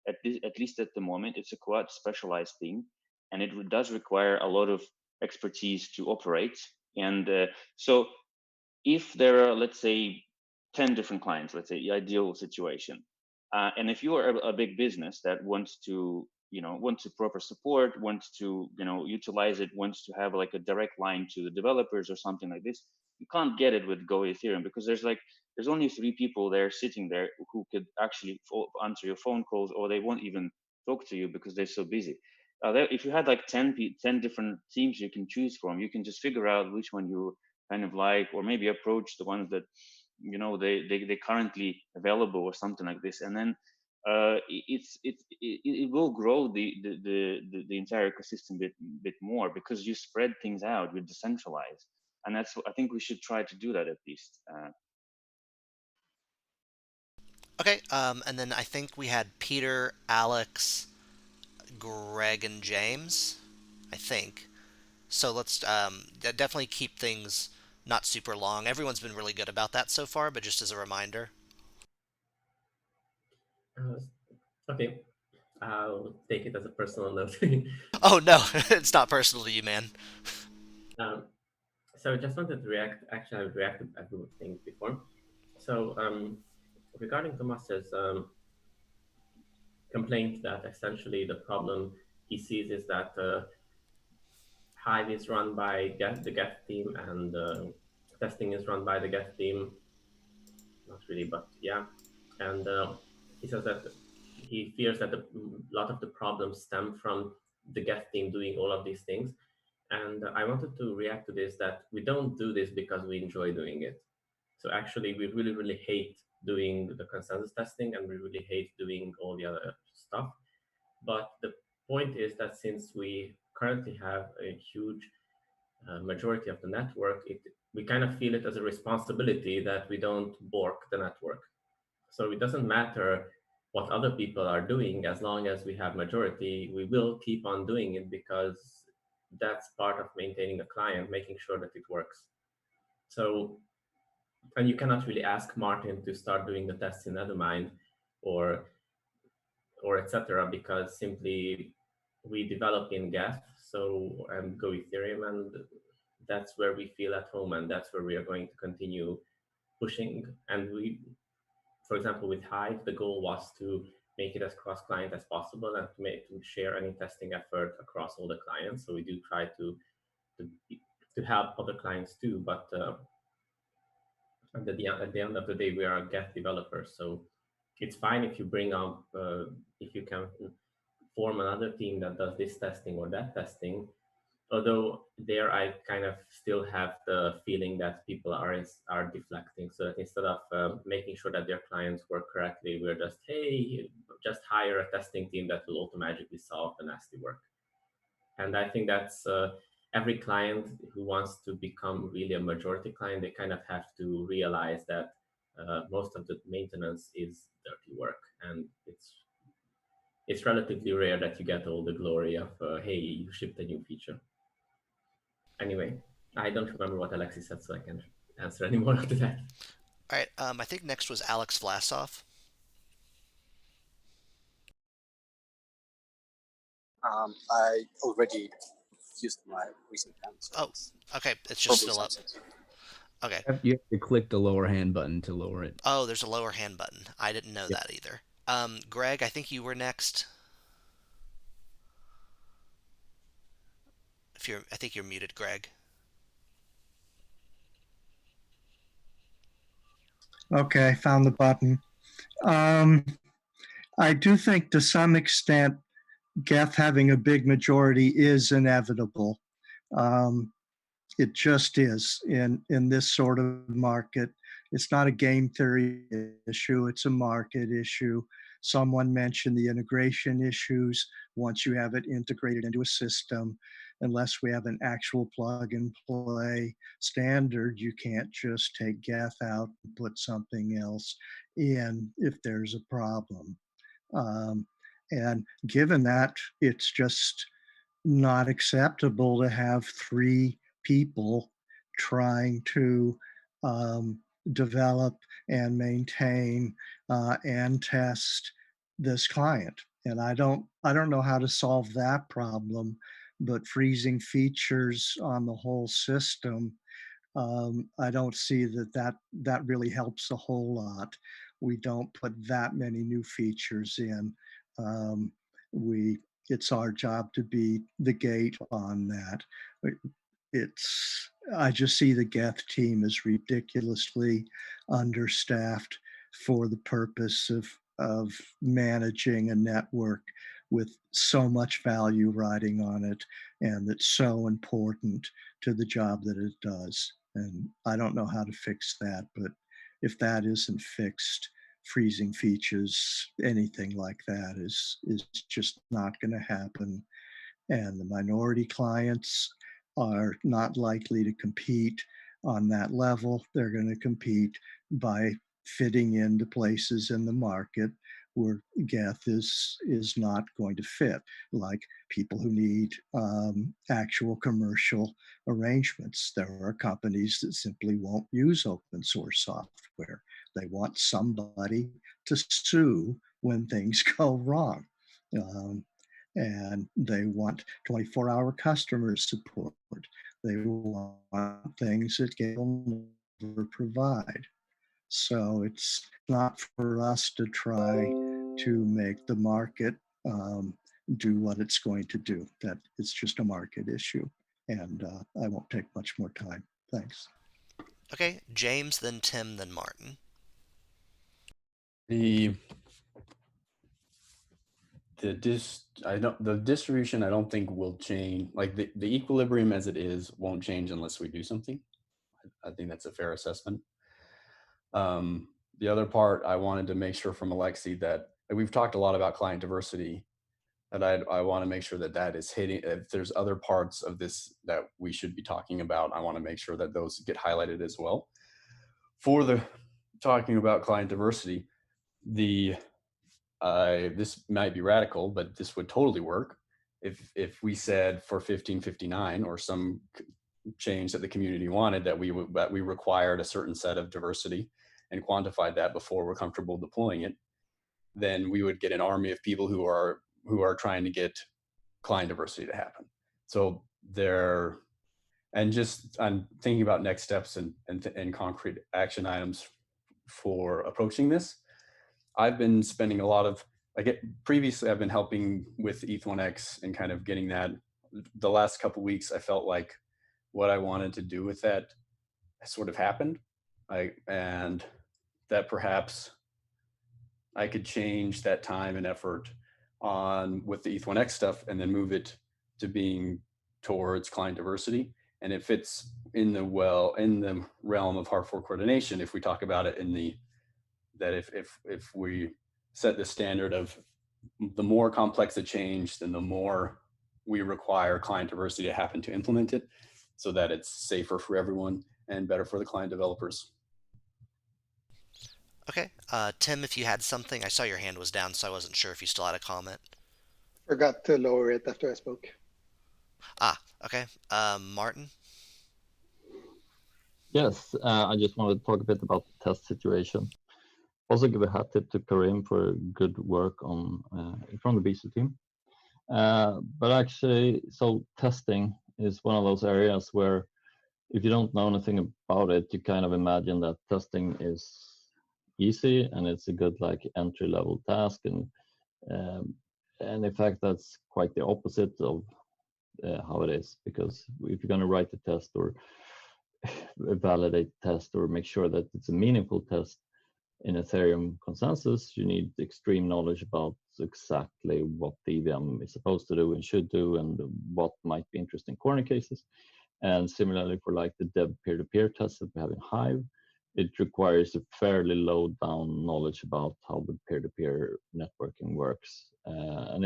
at least at the moment, it's a quite specialized thing, and it does require a lot of expertise to operate. And so if there are, let's say, 10 different clients, let's say the ideal situation, and if you are a big business that wants to proper support, wants to utilize it, wants to have like a direct line to the developers or something like this, you can't get it with Go Ethereum, because there's only 3 people there sitting there who could actually answer your phone calls, or they won't even talk to you because they're so busy. If you had like 10 different teams you can choose from, you can just figure out which one you kind of like, or maybe approach the ones that they currently available or something like this, and then it will grow the entire ecosystem bit more, because you spread things out, you decentralize, and that's I think we should try to do that at least. Okay, and then I think we had Peter, Alex, Greg, and James. I think. So let's definitely keep things not super long. Everyone's been really good about that so far, but just as a reminder. Uh, okay, I'll take it as a personal note. Oh no, it's not personal to you, man. um, so I just wanted to react. Actually, I've reacted to everything before. So regarding Tomas's complaint that essentially the problem he sees is that Hive is run by the Geth team, and testing is run by the Geth team. Not really, but yeah. And he says that he fears that a lot of the problems stem from the Geth team doing all of these things. And I wanted to react to this, that we don't do this because we enjoy doing it. So actually, we really, really hate doing the consensus testing, and we really hate doing all the other stuff. But the point is that since we currently have a huge majority of the network, we kind of feel it as a responsibility that we don't bork the network. So it doesn't matter what other people are doing, as long as we have majority, we will keep on doing it, because that's part of maintaining a client, making sure that it works. So, and you cannot really ask Martin to start doing the tests in Nethermind or etc., because simply we develop in Geth, so and Go Ethereum, and that's where we feel at home, and that's where we are going to continue pushing. And for example, with Hive, the goal was to make it as cross-client as possible, and to share any testing effort across all the clients. So we do try to help other clients too, but at the end of the day, we are Geth developers, so it's fine if you bring up if you can form another team that does this testing or that testing. Although there, I kind of still have the feeling that people are deflecting. So that instead of making sure that their clients work correctly, we're just, hey, just hire a testing team that will automatically solve the nasty work. And I think that's every client who wants to become really a majority client, they kind of have to realize that most of the maintenance is dirty work, and it's relatively rare that you get all the glory of hey, you shipped a new feature. Anyway, I don't remember what Alexis said, so I can't answer any more after that. All right, I think next was Alex Vlasov. I already used my recent hand, so Oh, it's okay, it's just probably still up. sunset. Okay. You have to click the lower hand button to lower it. Oh, there's a lower hand button. I didn't know Yep. that either. Greg, I think you were next. I think you're muted, Greg. Okay, found the button. I do think to some extent Geth having a big majority is inevitable. It just is in this sort of market. It's not a game theory issue, it's a market issue. Someone mentioned the integration issues. Once you have it integrated into a system, unless we have an actual plug and play standard, you can't just take Geth out and put something else in if there's a problem. And given that, it's just not acceptable to have three people trying to develop and maintain and test this client. And I don't know how to solve that problem, but freezing features on the whole system, I don't see that really helps a whole lot. We don't put that many new features in. Um, we It's our job to be the gate on that. I just see the Geth team as ridiculously understaffed for the purpose of managing a network with so much value riding on it, and that's so important to the job that it does. And I don't know how to fix that, but if that isn't fixed, freezing features, anything like that is just not going to happen. And the minority clients are not likely to compete on that level. They're going to compete by fitting into places in the market where Geth is not going to fit, like people who need actual commercial arrangements. There are companies that simply won't use open source software. They want somebody to sue when things go wrong. And they want 24-hour customer support. They want things that Geth will never provide. So it's not for us to try to make the market do what it's going to do. That it's just a market issue. And I won't take much more time. Thanks. Okay, James, then Tim, then Martin. The distribution I don't think will change. Like the equilibrium as it is won't change unless we do something. I think that's a fair assessment. The other part I wanted to make sure from Alexi that we've talked a lot about client diversity, and I want to make sure that that is hitting. If there's other parts of this that we should be talking about, I want to make sure that those get highlighted as well. For the talking about client diversity, this might be radical, but this would totally work if we said for 1559 or some change that the community wanted that we required a certain set of diversity and quantified that before we're comfortable deploying it, then we would get an army of people who are trying to get client diversity to happen. So I'm thinking about next steps and concrete action items for approaching this. I've been spending a lot of, previously I've been helping with ETH1X and kind of getting that. The last couple of weeks, I felt like what I wanted to do with that sort of happened. And that perhaps I could change that time and effort with the ETH1X stuff and then move it to being towards client diversity. And it fits in the realm of hard fork coordination if we talk about it that if we set the standard of the more complex a change, then the more we require client diversity to happen to implement it so that it's safer for everyone and better for the client developers. Okay, Tim, if you had something, I saw your hand was down, so I wasn't sure if you still had a comment. Forgot to lower it after I spoke. Okay. Martin? Yes, I just wanted to talk a bit about the test situation. Also give a hat tip to Karim for good work from the BC team. But actually, so testing is one of those areas where if you don't know anything about it, you kind of imagine that testing is easy and it's a good like entry level task, and in fact that's quite the opposite of how it is, because if you're going to write a test or validate test or make sure that it's a meaningful test in Ethereum consensus, you need extreme knowledge about exactly what the EVM is supposed to do and should do and what might be interesting corner cases. And similarly for like the dev peer-to-peer tests that we have in Hive, it requires a fairly low down knowledge about how the peer-to-peer networking works. And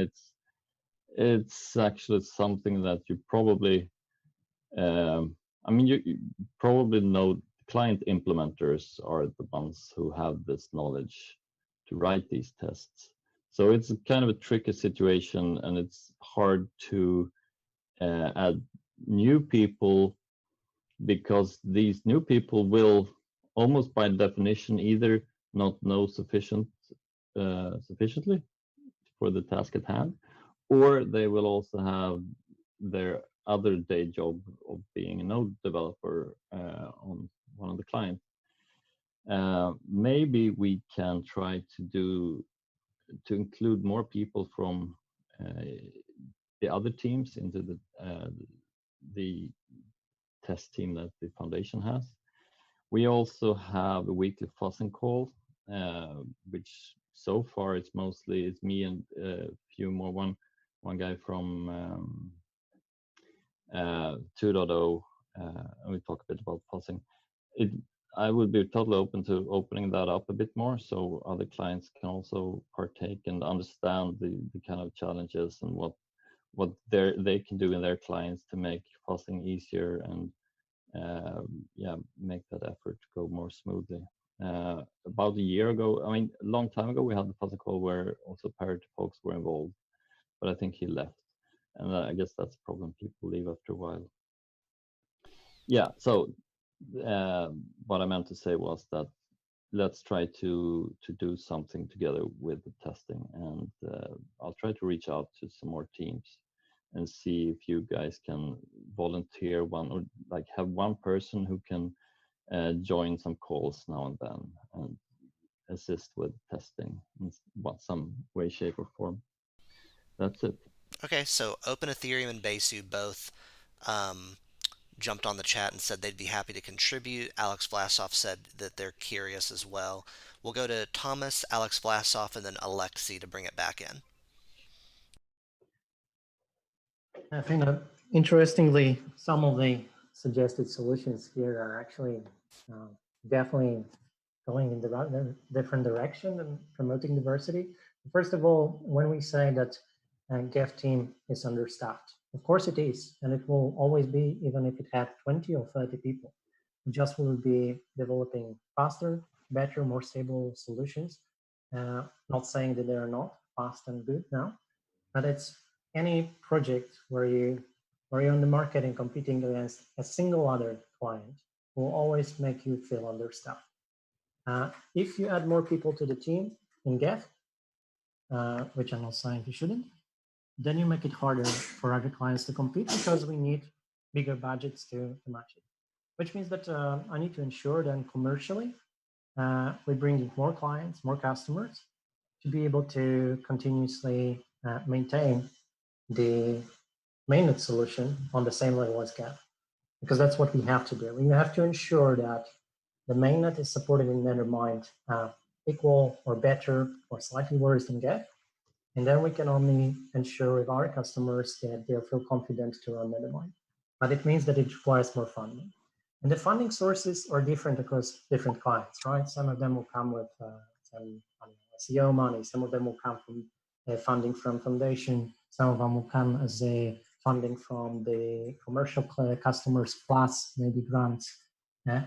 it's actually something that you probably, I mean, you probably know client implementers are the ones who have this knowledge to write these tests. So it's kind of a tricky situation, and it's hard to add new people, because these new people will almost by definition either not know sufficiently for the task at hand, or they will also have their other day job of being a node developer on one of the clients. Maybe we can try to include more people from the other teams into the test team that the foundation has. We also have a weekly fuzzing call, which so far it's me and a few more, one guy from 2.0, and we talk a bit about fuzzing. I would be totally open to opening that up a bit more, so other clients can also partake and understand the kind of challenges and what they can do in their clients to make fuzzing easier and make that effort go more smoothly. About a year ago, I mean, a long time ago, we had the fuzzing call where also parity folks were involved, but I think he left, and I guess that's a problem. People leave after a while. Yeah, so what I meant to say was that let's try to do something together with the testing, and I'll try to reach out to some more teams and see if you guys can volunteer one, or like have one person who can join some calls now and then and assist with testing in some way, shape, or form. That's it. Okay, so Open Ethereum and Besu both jumped on the chat and said they'd be happy to contribute. Alex Vlasov said that they're curious as well. We'll go to Thomas, Alex Vlasov, and then Alexi to bring it back in. I think that interestingly, some of the suggested solutions here are actually definitely going in the different direction and promoting diversity. First of all, when we say that Geth team is understaffed, of course it is, and it will always be, even if it had 20 or 30 people. It just will be developing faster, better, more stable solutions. Not saying that they are not fast and good now, but it's any project where you're on the market and competing against a single other client will always make you feel understaffed. If you add more people to the team in Geth, which I'm not saying you shouldn't, then you make it harder for other clients to compete because we need bigger budgets to match it. Which means that I need to ensure that commercially we bring in more clients, more customers to be able to continuously maintain the mainnet solution on the same level as Geth, because that's what we have to do. We have to ensure that the mainnet is supported in Nethermind equal or better or slightly worse than Geth, and then we can only ensure with our customers that they feel confident to run Nethermind. But it means that it requires more funding. And the funding sources are different across different clients, right? Some of them will come with some SEO money, some of them will come from funding from foundation, some of them will come as a funding from the commercial customers plus maybe grants,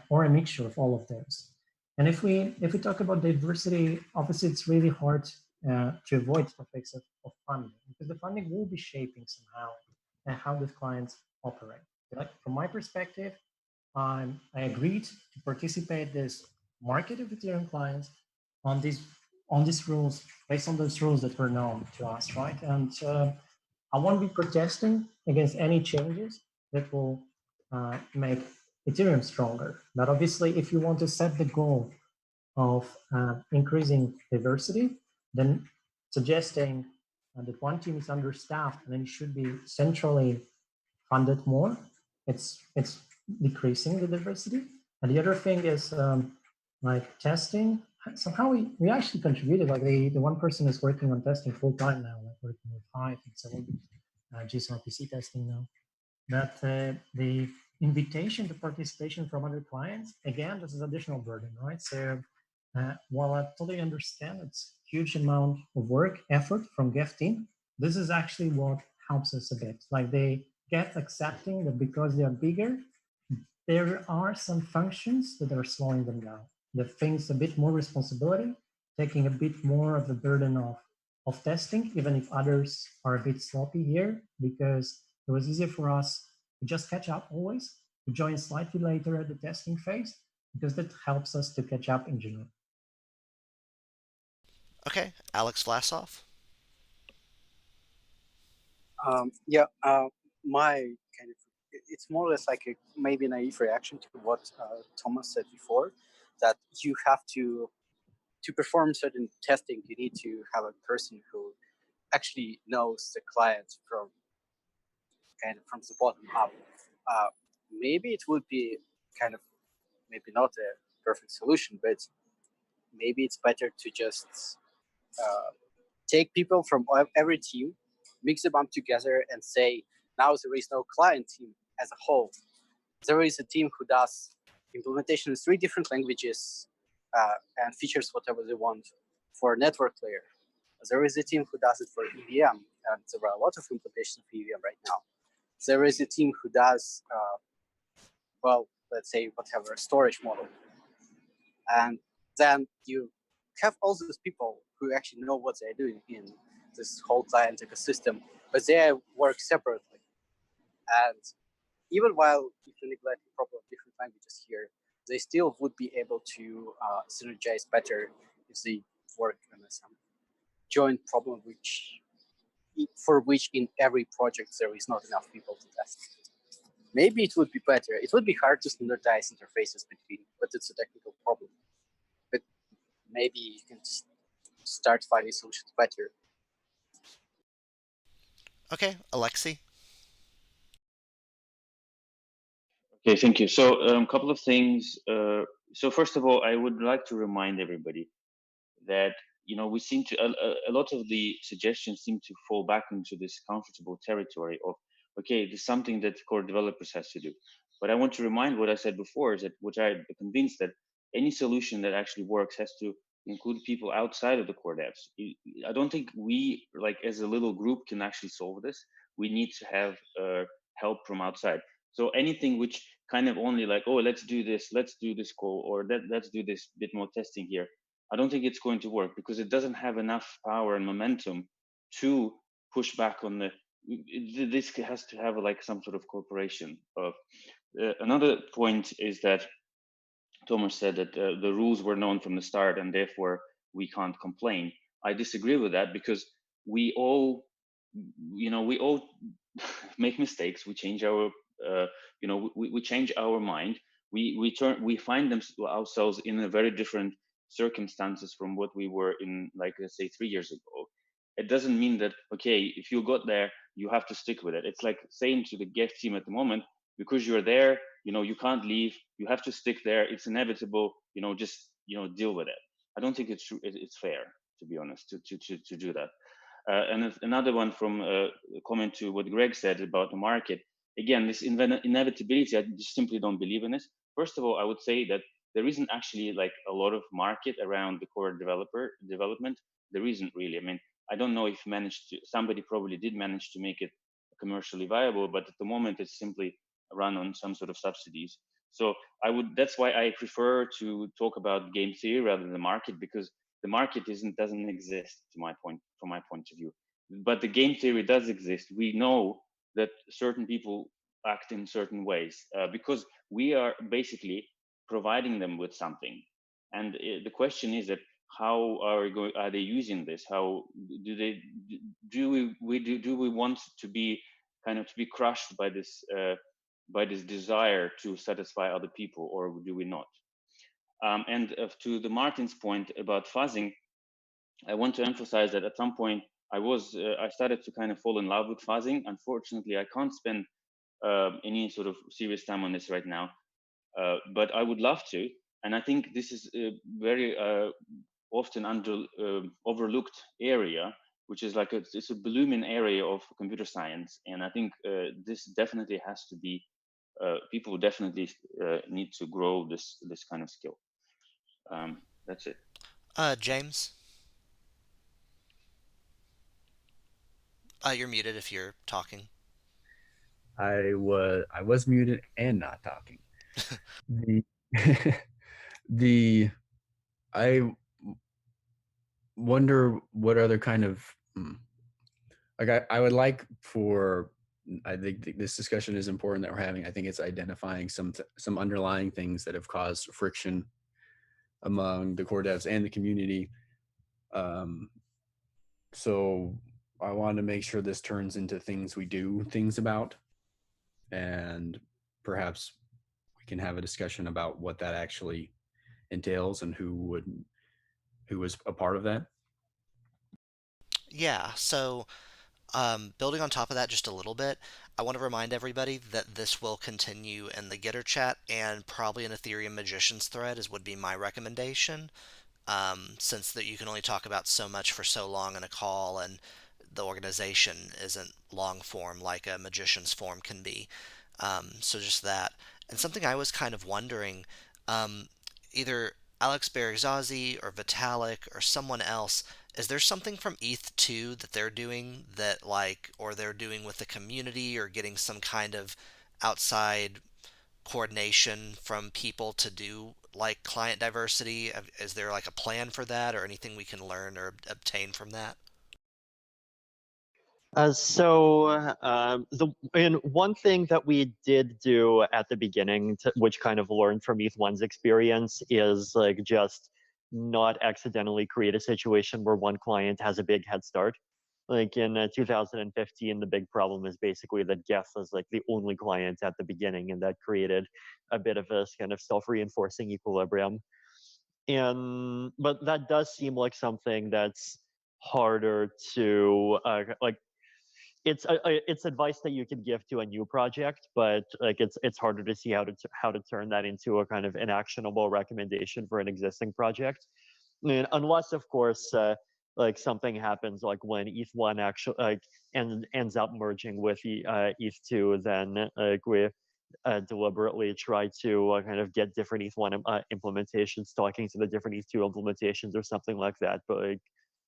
or a mixture of all of those. And if we talk about diversity, obviously it's really hard to avoid topics of funding, because the funding will be shaping somehow how these clients operate. Like from my perspective, I agreed to participate this market of Ethereum clients on these rules, based on those rules that were known to us, right? And I won't be protesting against any changes that will make Ethereum stronger. But obviously, if you want to set the goal of increasing diversity, then suggesting that one team is understaffed and then it should be centrally funded more, it's decreasing the diversity. And the other thing is like testing. Somehow we actually contributed. Like the one person is working on testing full time now, like working with Hive and so on, JSON RPC testing now. But the invitation to participation from other clients, again, this is additional burden, right? So while I totally understand it's huge amount of work, effort from Dev team, this is actually what helps us a bit. Like they get accepting that because they are bigger, there are some functions that are slowing them down. The things a bit more responsibility, taking a bit more of the burden of testing, even if others are a bit sloppy here, because it was easier for us to just catch up always, to join slightly later at the testing phase, because that helps us to catch up in general. Okay, Alex Vlasov. Yeah, my kind of it's more or less like a maybe naive reaction to what Thomas said before, that you have to perform certain testing. You need to have a person who actually knows the client from kind of from the bottom up. Maybe it would be kind of maybe not a perfect solution, but maybe it's better to just take people from every team, mix them up together, and say, now there is no client team as a whole. There is a team who does implementation in 3 different languages and features whatever they want for a network layer. There is a team who does it for EVM, and there are a lot of implementations of EVM right now. There is a team who does, well, let's say whatever, storage model. And then you have all those people who actually know what they're doing in this whole client ecosystem, but they work separately. And even while if you neglect a couple of different languages here, they still would be able to synergize better if they work on some joint problem for which in every project there is not enough people to test. Maybe it would be better. It would be hard to standardize interfaces between, but it's a technical problem. But maybe you can start finding solutions better. Okay, Alexi. Okay, thank you. So a couple of things. So first of all, I would like to remind everybody that we seem to a lot of the suggestions seem to fall back into this comfortable territory of, okay, this is something that core developers has to do. But I want to remind what I said before is that which I'm convinced that any solution that actually works has to include people outside of the core devs. I don't think we, like as a little group, can actually solve this. We need to have help from outside. So anything which kind of only like, oh, let's do this call, or let's do this bit more testing here, I don't think it's going to work because it doesn't have enough power and momentum to push back on this has to have like some sort of cooperation. Another point is that Thomas said that the rules were known from the start and therefore we can't complain. I disagree with that because we all make mistakes. We change our we change our mind. We find ourselves in a very different circumstances from what we were in, like, let's say 3 years ago. It doesn't mean that, okay, if you got there, you have to stick with it. It's like saying to the Geth team at the moment, because you're there, you can't leave. You have to stick there. It's inevitable. Just deal with it. I don't think it's fair, to be honest, to do that. And another one from a comment to what Greg said about the market. Again, this inevitability, I just simply don't believe in this. First of all, I would say that there isn't actually like a lot of market around the core development. There isn't really. I mean, I don't know if somebody probably did manage to make it commercially viable, but at the moment it's simply run on some sort of subsidies. So that's why I prefer to talk about game theory rather than the market, because the market doesn't exist from my point of view. But the game theory does exist. We know that certain people act in certain ways because we are basically providing them with something. And the question is that how are they using this? How do we want to be crushed by this desire to satisfy other people, or do we not? And to the Martin's point about fuzzing, I want to emphasize that at some point I started to kind of fall in love with fuzzing. Unfortunately, I can't spend any sort of serious time on this right now, but I would love to. And I think this is a very often overlooked area, which is like it's a blooming area of computer science. And I think this definitely has to be, people definitely need to grow this kind of skill. That's it. James, you're muted if you're talking. I was muted and not talking. the the I wonder what other kind of like I would like for, I think this discussion is important that we're having. I think it's identifying some underlying things that have caused friction among the core devs and the community. So I want to make sure this turns into things we do things about, and perhaps we can have a discussion about what that actually entails and who was a part of that. Yeah, so building on top of that just a little bit, I want to remind everybody that this will continue in the Gitter chat and probably an Ethereum Magicians thread, would be my recommendation. Since that you can only talk about so much for so long in a call, and the organization isn't long form like a magician's form can be. So just that. And something I was kind of wondering, um, either Alex Bergzazi or Vitalik or someone else, is there something from ETH2 that they're doing that like, or they're doing with the community, or getting some kind of outside coordination from people to do like client diversity? Is there like a plan for that, or anything we can learn or obtain from that? And one thing that we did do at the beginning, which kind of learned from ETH1's experience, is like just not accidentally create a situation where one client has a big head start. Like in 2015, the big problem is basically that Geth was like the only client at the beginning, and that created a bit of a kind of self-reinforcing equilibrium. But that does seem like something that's harder to like it's advice that you can give to a new project, but like it's harder to see how to turn that into a kind of an actionable recommendation for an existing project. And unless, of course, like something happens, like when ETH1 actually ends up merging with ETH2, then like we deliberately try to kind of get different ETH1 implementations talking to the different ETH2 implementations or something like that. But like,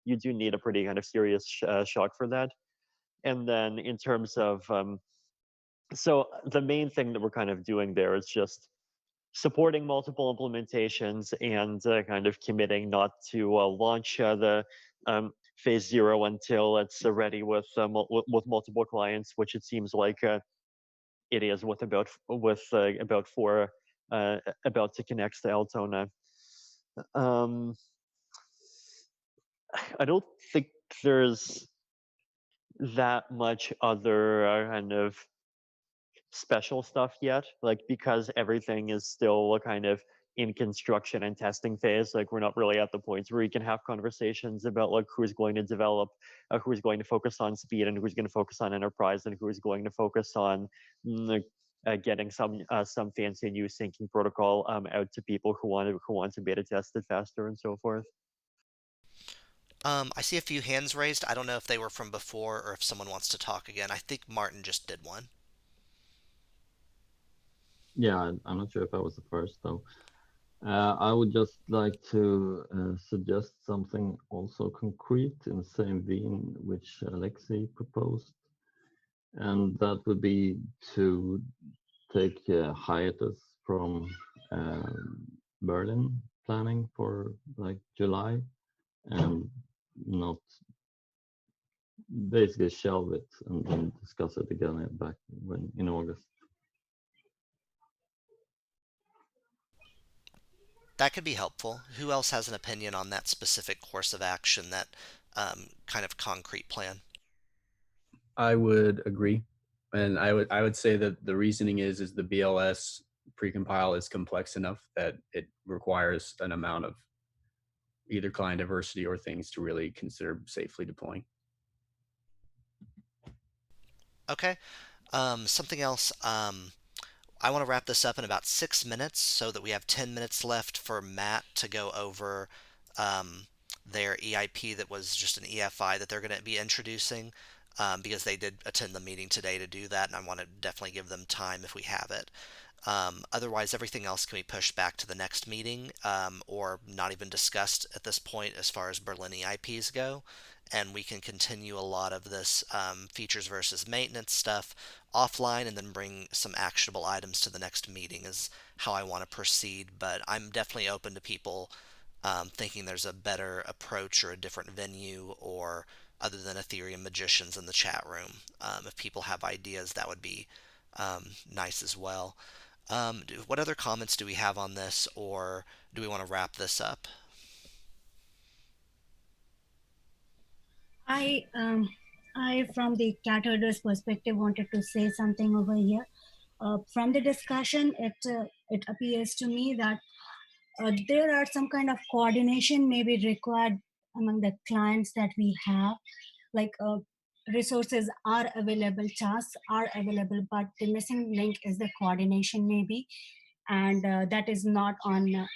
you do need a pretty kind of serious shock for that. And then in terms of, so the main thing that we're kind of doing there is just supporting multiple implementations and kind of committing not to launch the phase 0 until it's ready with multiple clients, which it seems like it is with about four about to connect to Altona. I don't think there's that much other kind of special stuff yet, like because everything is still kind of in construction and testing phase. Like we're not really at the point where we can have conversations about like who's going to develop, who's going to focus on speed, and who's going to focus on enterprise, and who's going to focus on getting some fancy new syncing protocol out to people who want to beta test it faster and so forth. I see a few hands raised. I don't know if they were from before or if someone wants to talk again. I think Martin just did one. Yeah, I'm not sure if I was the first though. I would just like to suggest something also concrete in the same vein which Alexei proposed, and that would be to take a hiatus from Berlin planning for like July, and not basically shelve it and then discuss it again back when in August. That could be helpful. Who else has an opinion on that specific course of action, that kind of concrete plan? I would agree, and I would say that the reasoning is the BLS precompile is complex enough that it requires an amount of either client diversity or things to really consider safely deploying. Okay. Something else. I want to wrap this up in about 6 minutes so that we have 10 minutes left for Matt to go over their EIP that was just an EFI that they're going to be introducing because they did attend the meeting today to do that, and I want to definitely give them time if we have it. Otherwise, everything else can be pushed back to the next meeting or not even discussed at this point as far as Berlin EIPs go. And we can continue a lot of this features versus maintenance stuff offline and then bring some actionable items to the next meeting is how I want to proceed. But I'm definitely open to people thinking there's a better approach or a different venue or other than Ethereum magicians in the chat room. If people have ideas, that would be nice as well. What other comments do we have on this, or do we want to wrap this up? I, from the cat herder's perspective, wanted to say something over here. From the discussion, it appears to me that there are some kind of coordination maybe required among the clients that we have, like resources are available, tasks are available, but the missing link is the coordination maybe, and that is not on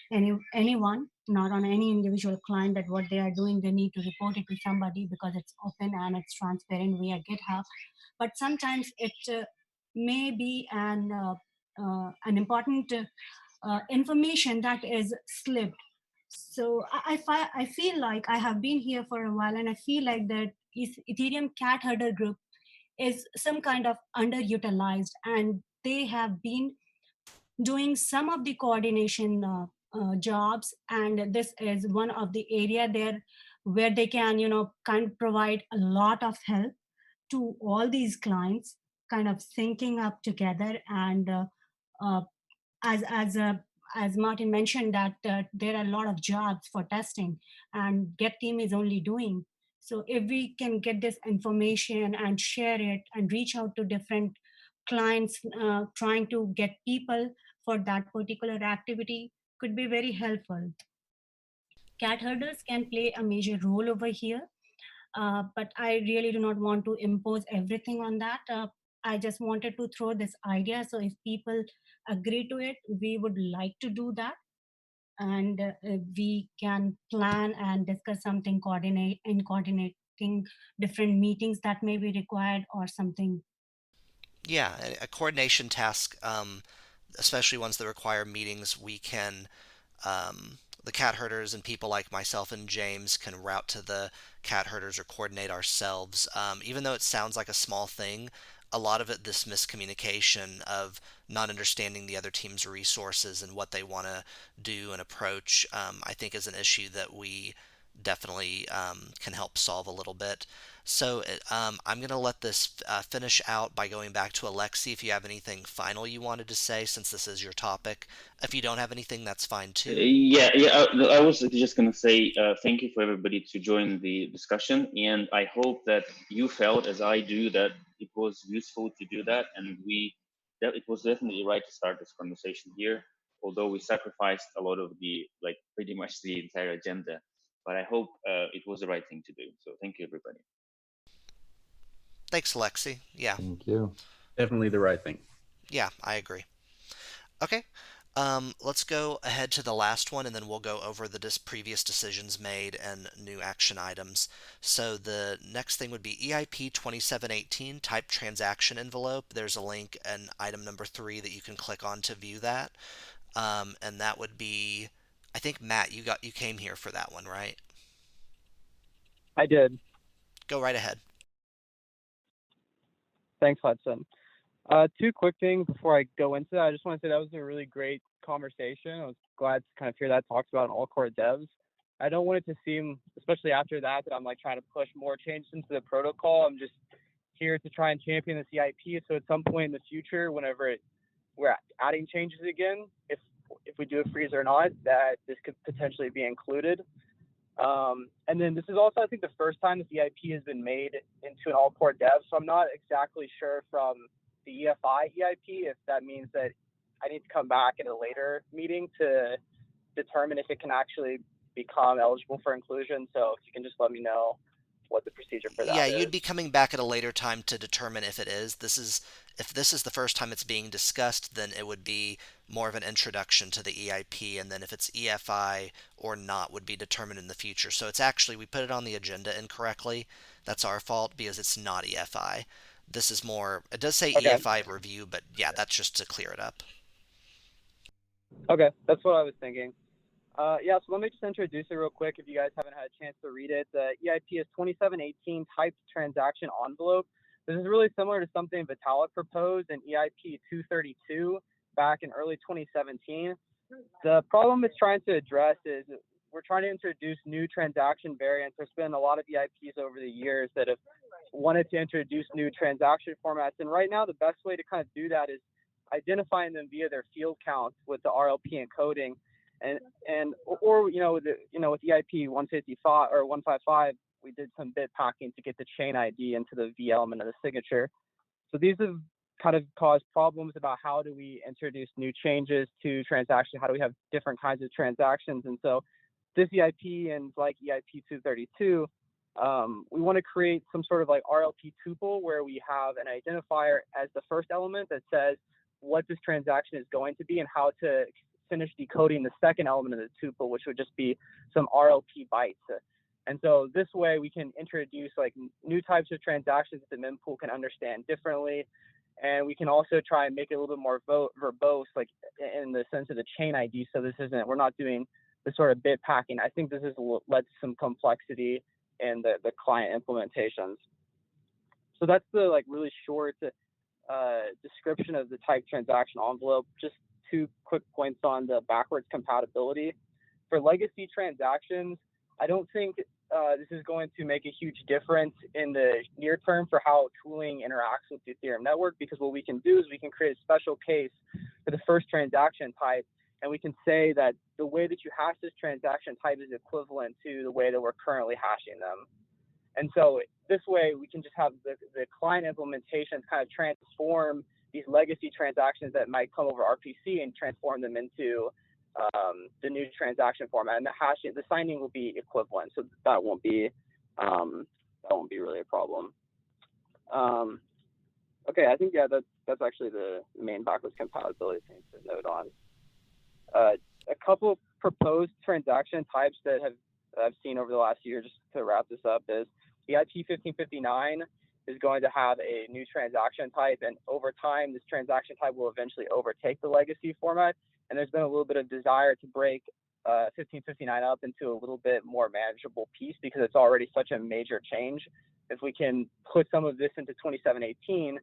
anyone, not on any individual client, that what they are doing they need to report it to somebody because it's open and it's transparent via GitHub. But sometimes it may be an important information that is slipped. So I feel like I have been here for a while, and I feel like that Ethereum cat herder group is some kind of underutilized, and they have been doing some of the coordination jobs, and this is one of the area there where they can kind of provide a lot of help to all these clients, kind of syncing up together. And uh, as as Martin mentioned, that there are a lot of jobs for testing, and Get team is only doing. So if we can get this information and share it and reach out to different clients, trying to get people for that particular activity, could be very helpful. Cat herders can play a major role over here, but I really do not want to impose everything on that. I just wanted to throw this idea. So if people agree to it, we would like to do that. And we can plan and discuss something, coordinating different meetings that may be required or something. Yeah, a coordination task, especially ones that require meetings, we can the cat herders and people like myself and James can route to the cat herders or coordinate ourselves. Even though it sounds like a small thing, a lot of it, this miscommunication of not understanding the other team's resources and what they want to do and approach, I think is an issue that we definitely can help solve a little bit. So I'm going to let this finish out by going back to Alexi. If you have anything final you wanted to say, since this is your topic. If you don't have anything, that's fine too. I was just gonna say thank you for everybody to join the discussion, and I hope that you felt as I do that it was useful to do that, and that it was definitely right to start this conversation here, although we sacrificed a lot of the pretty much the entire agenda, but I hope it was the right thing to do. So thank you, everybody. Thanks, Alexi. Yeah. Thank you. Definitely the right thing. Yeah, I agree. Okay. Let's go ahead to the last one, and then we'll go over the previous decisions made and new action items. So the next thing would be EIP 2718 type transaction envelope. There's a link in item number 3 that you can click on to view that. And that would be, I think Matt, you came here for that one, right? I did. Go right ahead. Thanks, Hudson. Two quick things before I go into that. I just want to say that was a really great conversation. I was glad to kind of hear that talked about in all core devs. I don't want it to seem, especially after that I'm like trying to push more changes into the protocol. I'm just here to try and champion the CIP. So at some point in the future, whenever we're adding changes again, if we do a freeze or not, that this could potentially be included. And then this is also, I think, the first time the CIP has been made into an all-core dev. So I'm not exactly sure from the EFI EIP if that means that I need to come back at a later meeting to determine if it can actually become eligible for inclusion. So if you can just let me know what the procedure for that Yeah, is. you'd be coming back at a later time to determine if it is. If this is the first time it's being discussed, then it would be more of an introduction to the EIP, and then if it's EFI or not would be determined in the future. So it's actually, we put it on the agenda incorrectly. That's our fault because it's not EFI. This is more, it does say Okay. EFI review, but yeah, that's just to clear it up. Okay, that's what I was thinking. Yeah, so let me just introduce it real quick if you guys haven't had a chance to read it. The EIP is 2718 typed transaction envelope. This is really similar to something Vitalik proposed in EIP 232 back in early 2017. The problem it's trying to address is we're trying to introduce new transaction variants. There's been a lot of EIPs over the years that have wanted to introduce new transaction formats. And right now, the best way to kind of do that is identifying them via their field counts with the RLP encoding. Or with EIP 155 or 155, we did some bit packing to get the chain ID into the V element of the signature. So these have kind of caused problems about how do we introduce new changes to transactions, how do we have different kinds of transactions. And so this EIP and like EIP 232, we want to create some sort of like RLP tuple where we have an identifier as the first element that says what this transaction is going to be and how to finish decoding the second element of the tuple, which would just be some RLP bytes. And so this way we can introduce like new types of transactions that the mempool can understand differently. And we can also try and make it a little bit more verbose, like in the sense of the chain ID. So we're not doing the sort of bit packing. I think this has led to some complexity in the client implementations. So that's the like really short description of the type transaction envelope. Just 2 quick points on the backwards compatibility. For legacy transactions, I don't think this is going to make a huge difference in the near term for how tooling interacts with the Ethereum network, because what we can do is we can create a special case for the first transaction type, and we can say that the way that you hash this transaction type is equivalent to the way that we're currently hashing them. And so this way we can just have the client implementations kind of transform these legacy transactions that might come over RPC and transform them into the new transaction format, and the signing will be equivalent, so that won't be really a problem. Okay, I think that's actually the main backwards compatibility thing to note on. A couple proposed transaction types that I've seen over the last year, just to wrap this up, is the EIP 1559 is going to have a new transaction type, and over time, this transaction type will eventually overtake the legacy format. And there's been a little bit of desire to break 1559 up into a little bit more manageable piece because it's already such a major change. If we can put some of this into 2718,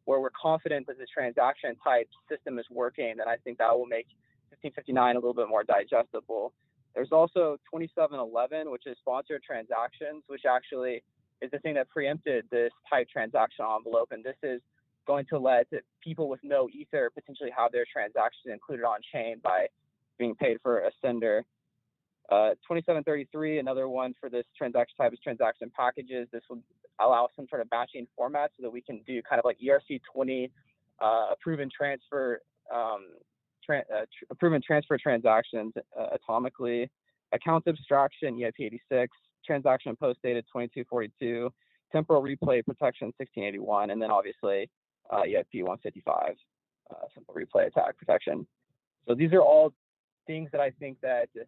where we're confident that the transaction type system is working, then I think that will make 1559 a little bit more digestible. There's also 2711, which is sponsored transactions, which actually is the thing that preempted this type transaction envelope. And this is going to let people with no Ether potentially have their transactions included on chain by being paid for a sender. 2733, another one for this transaction type, is transaction packages. This will allow some sort of batching format so that we can do kind of like ERC20 approve and transfer transactions atomically. Account abstraction, EIP 86, transaction post dated 2242, temporal replay protection 1681, and then obviously EIP 155, simple replay attack protection. So these are all things that I think that the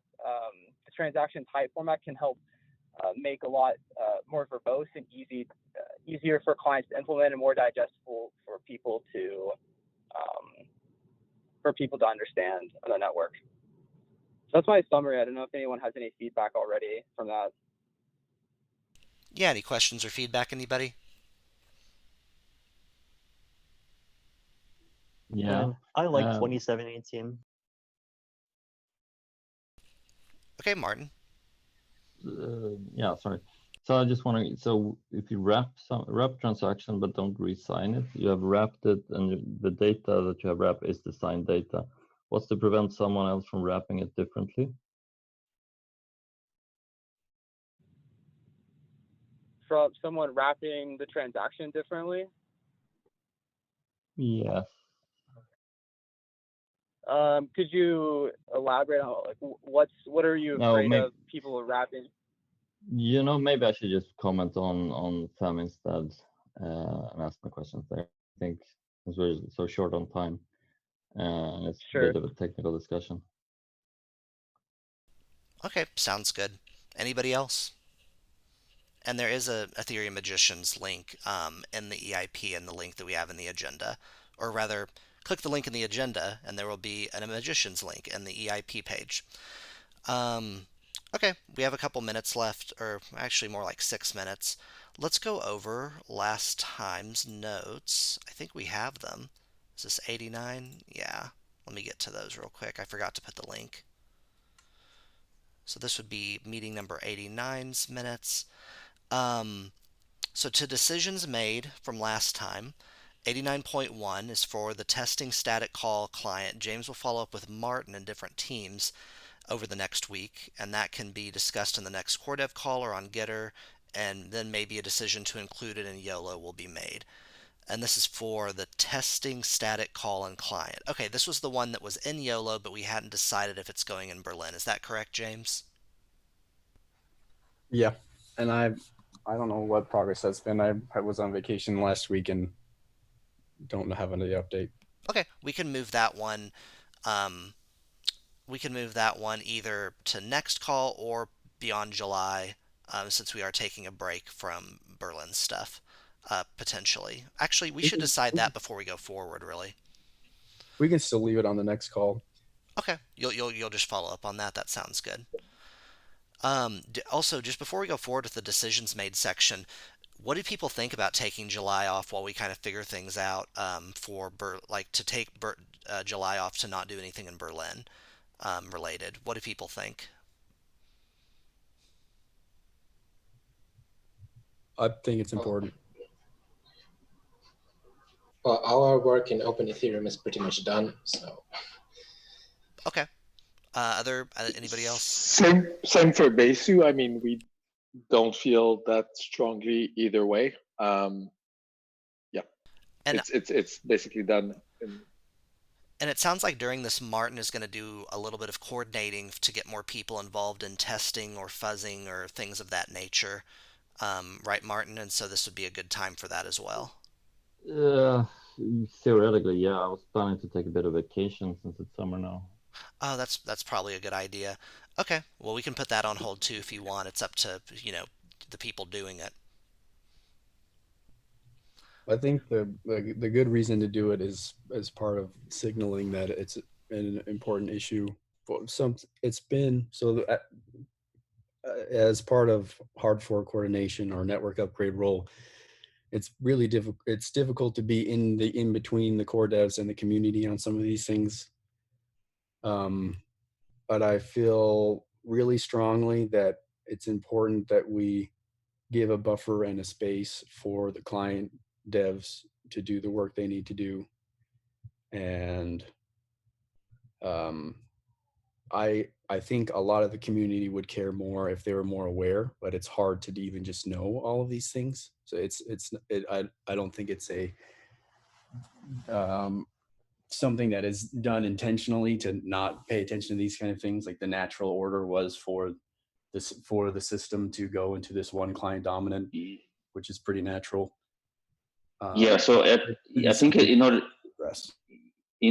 transaction type format can help make a lot more verbose and easier for clients to implement and more digestible for people to understand on the network. So that's my summary. I don't know if anyone has any feedback already from that. Yeah, any questions or feedback, anybody? Yeah. I like 2718. Okay, Martin. Yeah, sorry. So I just want to, so if you wrap transaction but don't re-sign it, you have wrapped it and the data that you have wrapped is the signed data. What's to prevent someone else from wrapping it differently? From someone wrapping the transaction differently? Yes. Could you elaborate on like what are you No, afraid maybe of people wrapping? maybe I should just comment on Sam instead and ask my questions there. I think since we're so short on time, it's a Sure. bit of a technical discussion. Okay, sounds good. Anybody else? And there is a Ethereum Magicians link in the EIP and the link that we have in the agenda. Or rather, click the link in the agenda and there will be a Magicians link in the EIP page. Okay, we have a couple minutes left, or actually more like 6 minutes. Let's go over last time's notes. I think we have them. Is this 89? Yeah. Let me get to those real quick. I forgot to put the link. So this would be meeting number 89's minutes. So to decisions made from last time, 89.1 is for the testing static call client. James will follow up with Martin in different teams over the next week, and that can be discussed in the next core dev call or on Getter, and then maybe a decision to include it in YOLO will be made. And this is for the testing static call and client. Okay, this was the one that was in YOLO, but we hadn't decided if it's going in Berlin. Is that correct, James? Yeah, and I don't know what progress that's been. I was on vacation last week and don't have any update. Okay, we can move that one. We can move that one either to next call or beyond July, since we are taking a break from Berlin stuff, potentially. Actually, we should decide that before we go forward, really. We can still leave it on the next call. Okay, you'll just follow up on that. That sounds good. Also, just before we go forward with the decisions made section, what do people think about taking July off while we kind of figure things out to take July off to not do anything in Berlin related? What do people think? I think it's important. Well, our work in Open Ethereum is pretty much done, so. Okay. Anybody else? Same for Besu. I mean, we don't feel that strongly either way. Yeah, and it's basically done. And it sounds like during this, Martin is going to do a little bit of coordinating to get more people involved in testing or fuzzing or things of that nature. Right, Martin? And so this would be a good time for that as well. Theoretically, yeah. I was planning to take a bit of vacation since it's summer now. Oh, that's probably a good idea. Okay, well, we can put that on hold too if you want. It's up to, the people doing it. I think the good reason to do it is as part of signaling that it's an important issue. For some, it's been so as part of hard fork coordination or network upgrade role. It's really difficult. It's difficult to be in between the core devs and the community on some of these things. But I feel really strongly that it's important that we give a buffer and a space for the client devs to do the work they need to do. And I think a lot of the community would care more if they were more aware, but it's hard to even just know all of these things. So I don't think it's a something that is done intentionally to not pay attention to these kind of things. Like the natural order was for the system to go into this one client dominant, which is pretty natural. Yeah, so I think in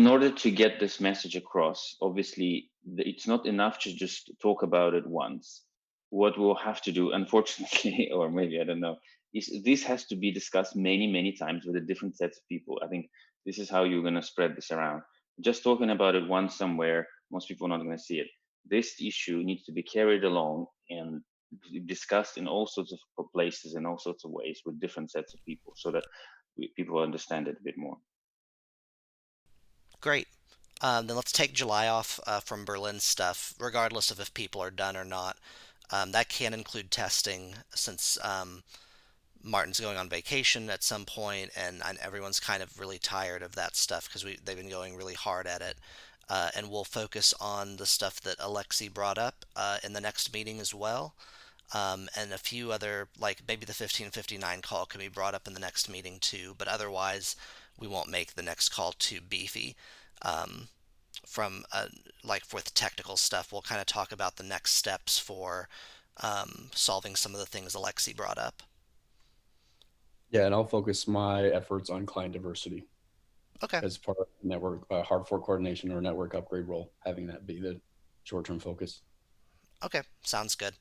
order to get this message across, obviously it's not enough to just talk about it once. What we'll have to do, unfortunately, or maybe I don't know, is this has to be discussed many times with a different sets of people. I think this is how you're going to spread this around. Just talking about it once somewhere, most people are not going to see it. This issue needs to be carried along and discussed in all sorts of places in all sorts of ways with different sets of people, so that people understand it a bit more. Great. Then let's take July off from Berlin stuff, regardless of if people are done or not. That can include testing, since Martin's going on vacation at some point, and everyone's kind of really tired of that stuff because they've been going really hard at it. And we'll focus on the stuff that Alexi brought up in the next meeting as well. And a few other, like maybe the 1559 call can be brought up in the next meeting too, but otherwise we won't make the next call too beefy. from like with technical stuff, we'll kind of talk about the next steps for solving some of the things Alexi brought up. Yeah, and I'll focus my efforts on client diversity. Okay. As part of network hard fork coordination or network upgrade role, having that be the short-term focus. Okay, sounds good.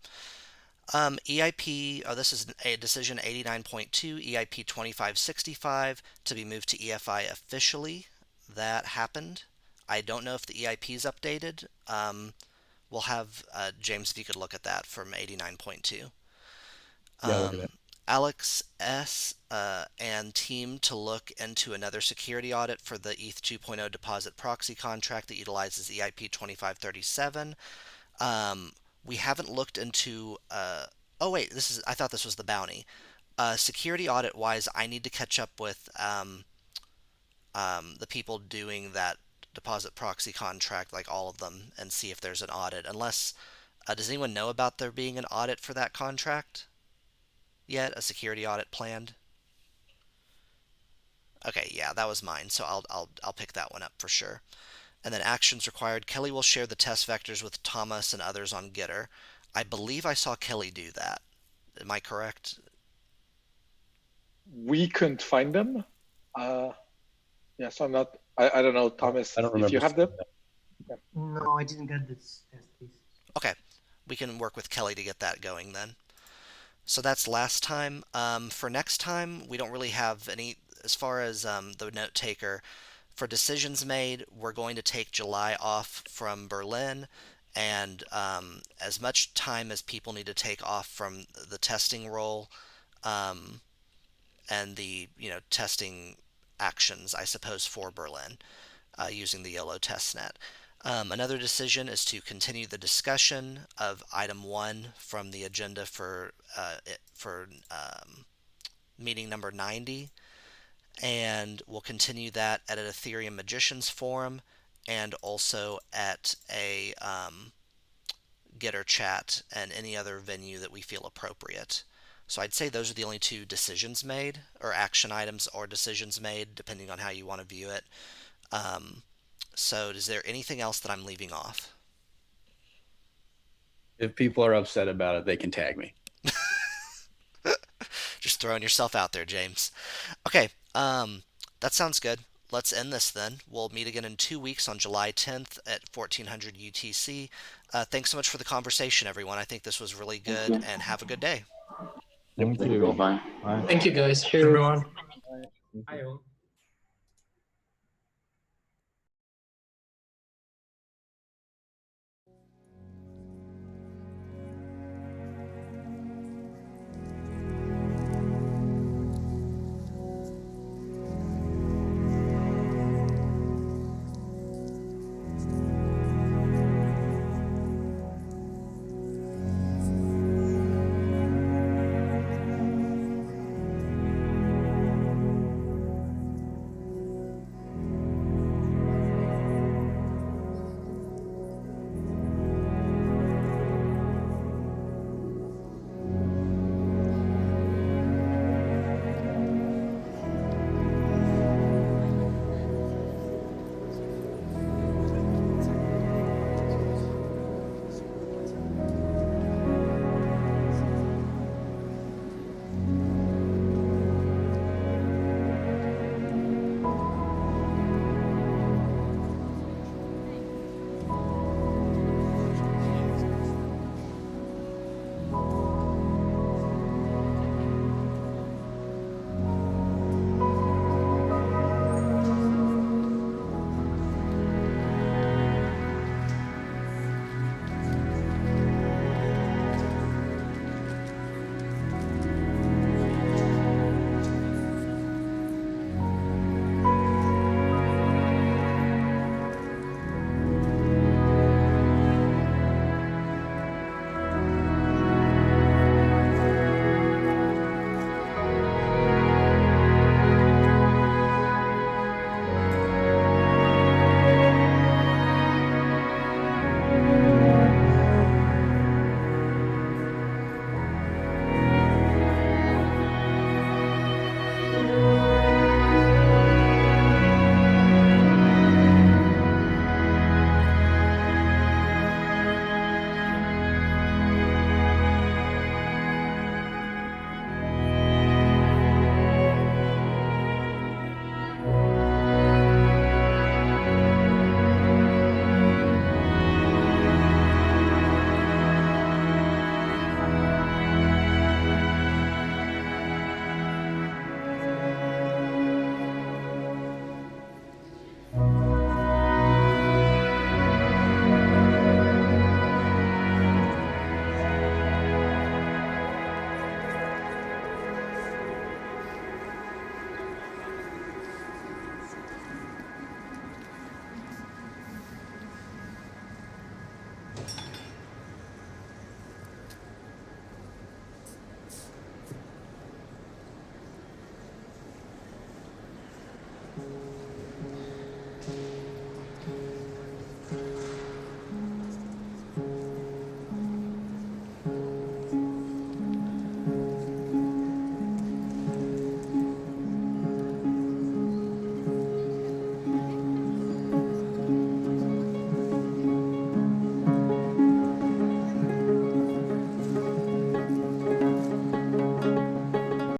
EIP, this is a decision 89.2, EIP 2565 to be moved to EFI officially. That happened. I don't know if the EIP is updated. We'll have James, if you could look at that from 89.2. Yeah, look at that. Alex S. And team to look into another security audit for the ETH 2.0 deposit proxy contract that utilizes EIP 2537. We haven't looked into. Oh wait, I thought this was the bounty. Security audit wise, I need to catch up with the people doing that deposit proxy contract, like all of them, and see if there's an audit. Unless, does anyone know about there being an audit for that contract yet? A security audit planned? Okay, yeah, that was mine, so I'll pick that one up for sure. And then actions required. Kelly will share the test vectors with Thomas and others on Gitter. I believe I saw Kelly do that. Am I correct? We couldn't find them. Yeah, so I'm not. I don't know, Thomas. I don't remember if you have them. Yeah. No, I didn't get this test piece. Okay, we can work with Kelly to get that going then. So that's last time. For next time, we don't really have any, as far as the note taker. For decisions made, we're going to take July off from Berlin, and as much time as people need to take off from the testing role and the testing actions, I suppose, for Berlin using the YOLO testnet. Another decision is to continue the discussion of item 1 from the agenda for meeting number 90, and we'll continue that at an Ethereum Magicians Forum and also at a Getter chat and any other venue that we feel appropriate. So I'd say those are the only two decisions made, or action items or decisions made, depending on how you want to view it. So is there anything else that I'm leaving off? If people are upset about it, they can tag me. Just throwing yourself out there, James. Okay, that sounds good. Let's end this then. We'll meet again in 2 weeks on July 10th at 1400 UTC. Thanks so much for the conversation, everyone. I think this was really good, and have a good day. Thank you. Bye. Bye. Thank you, guys. Everyone. Bye.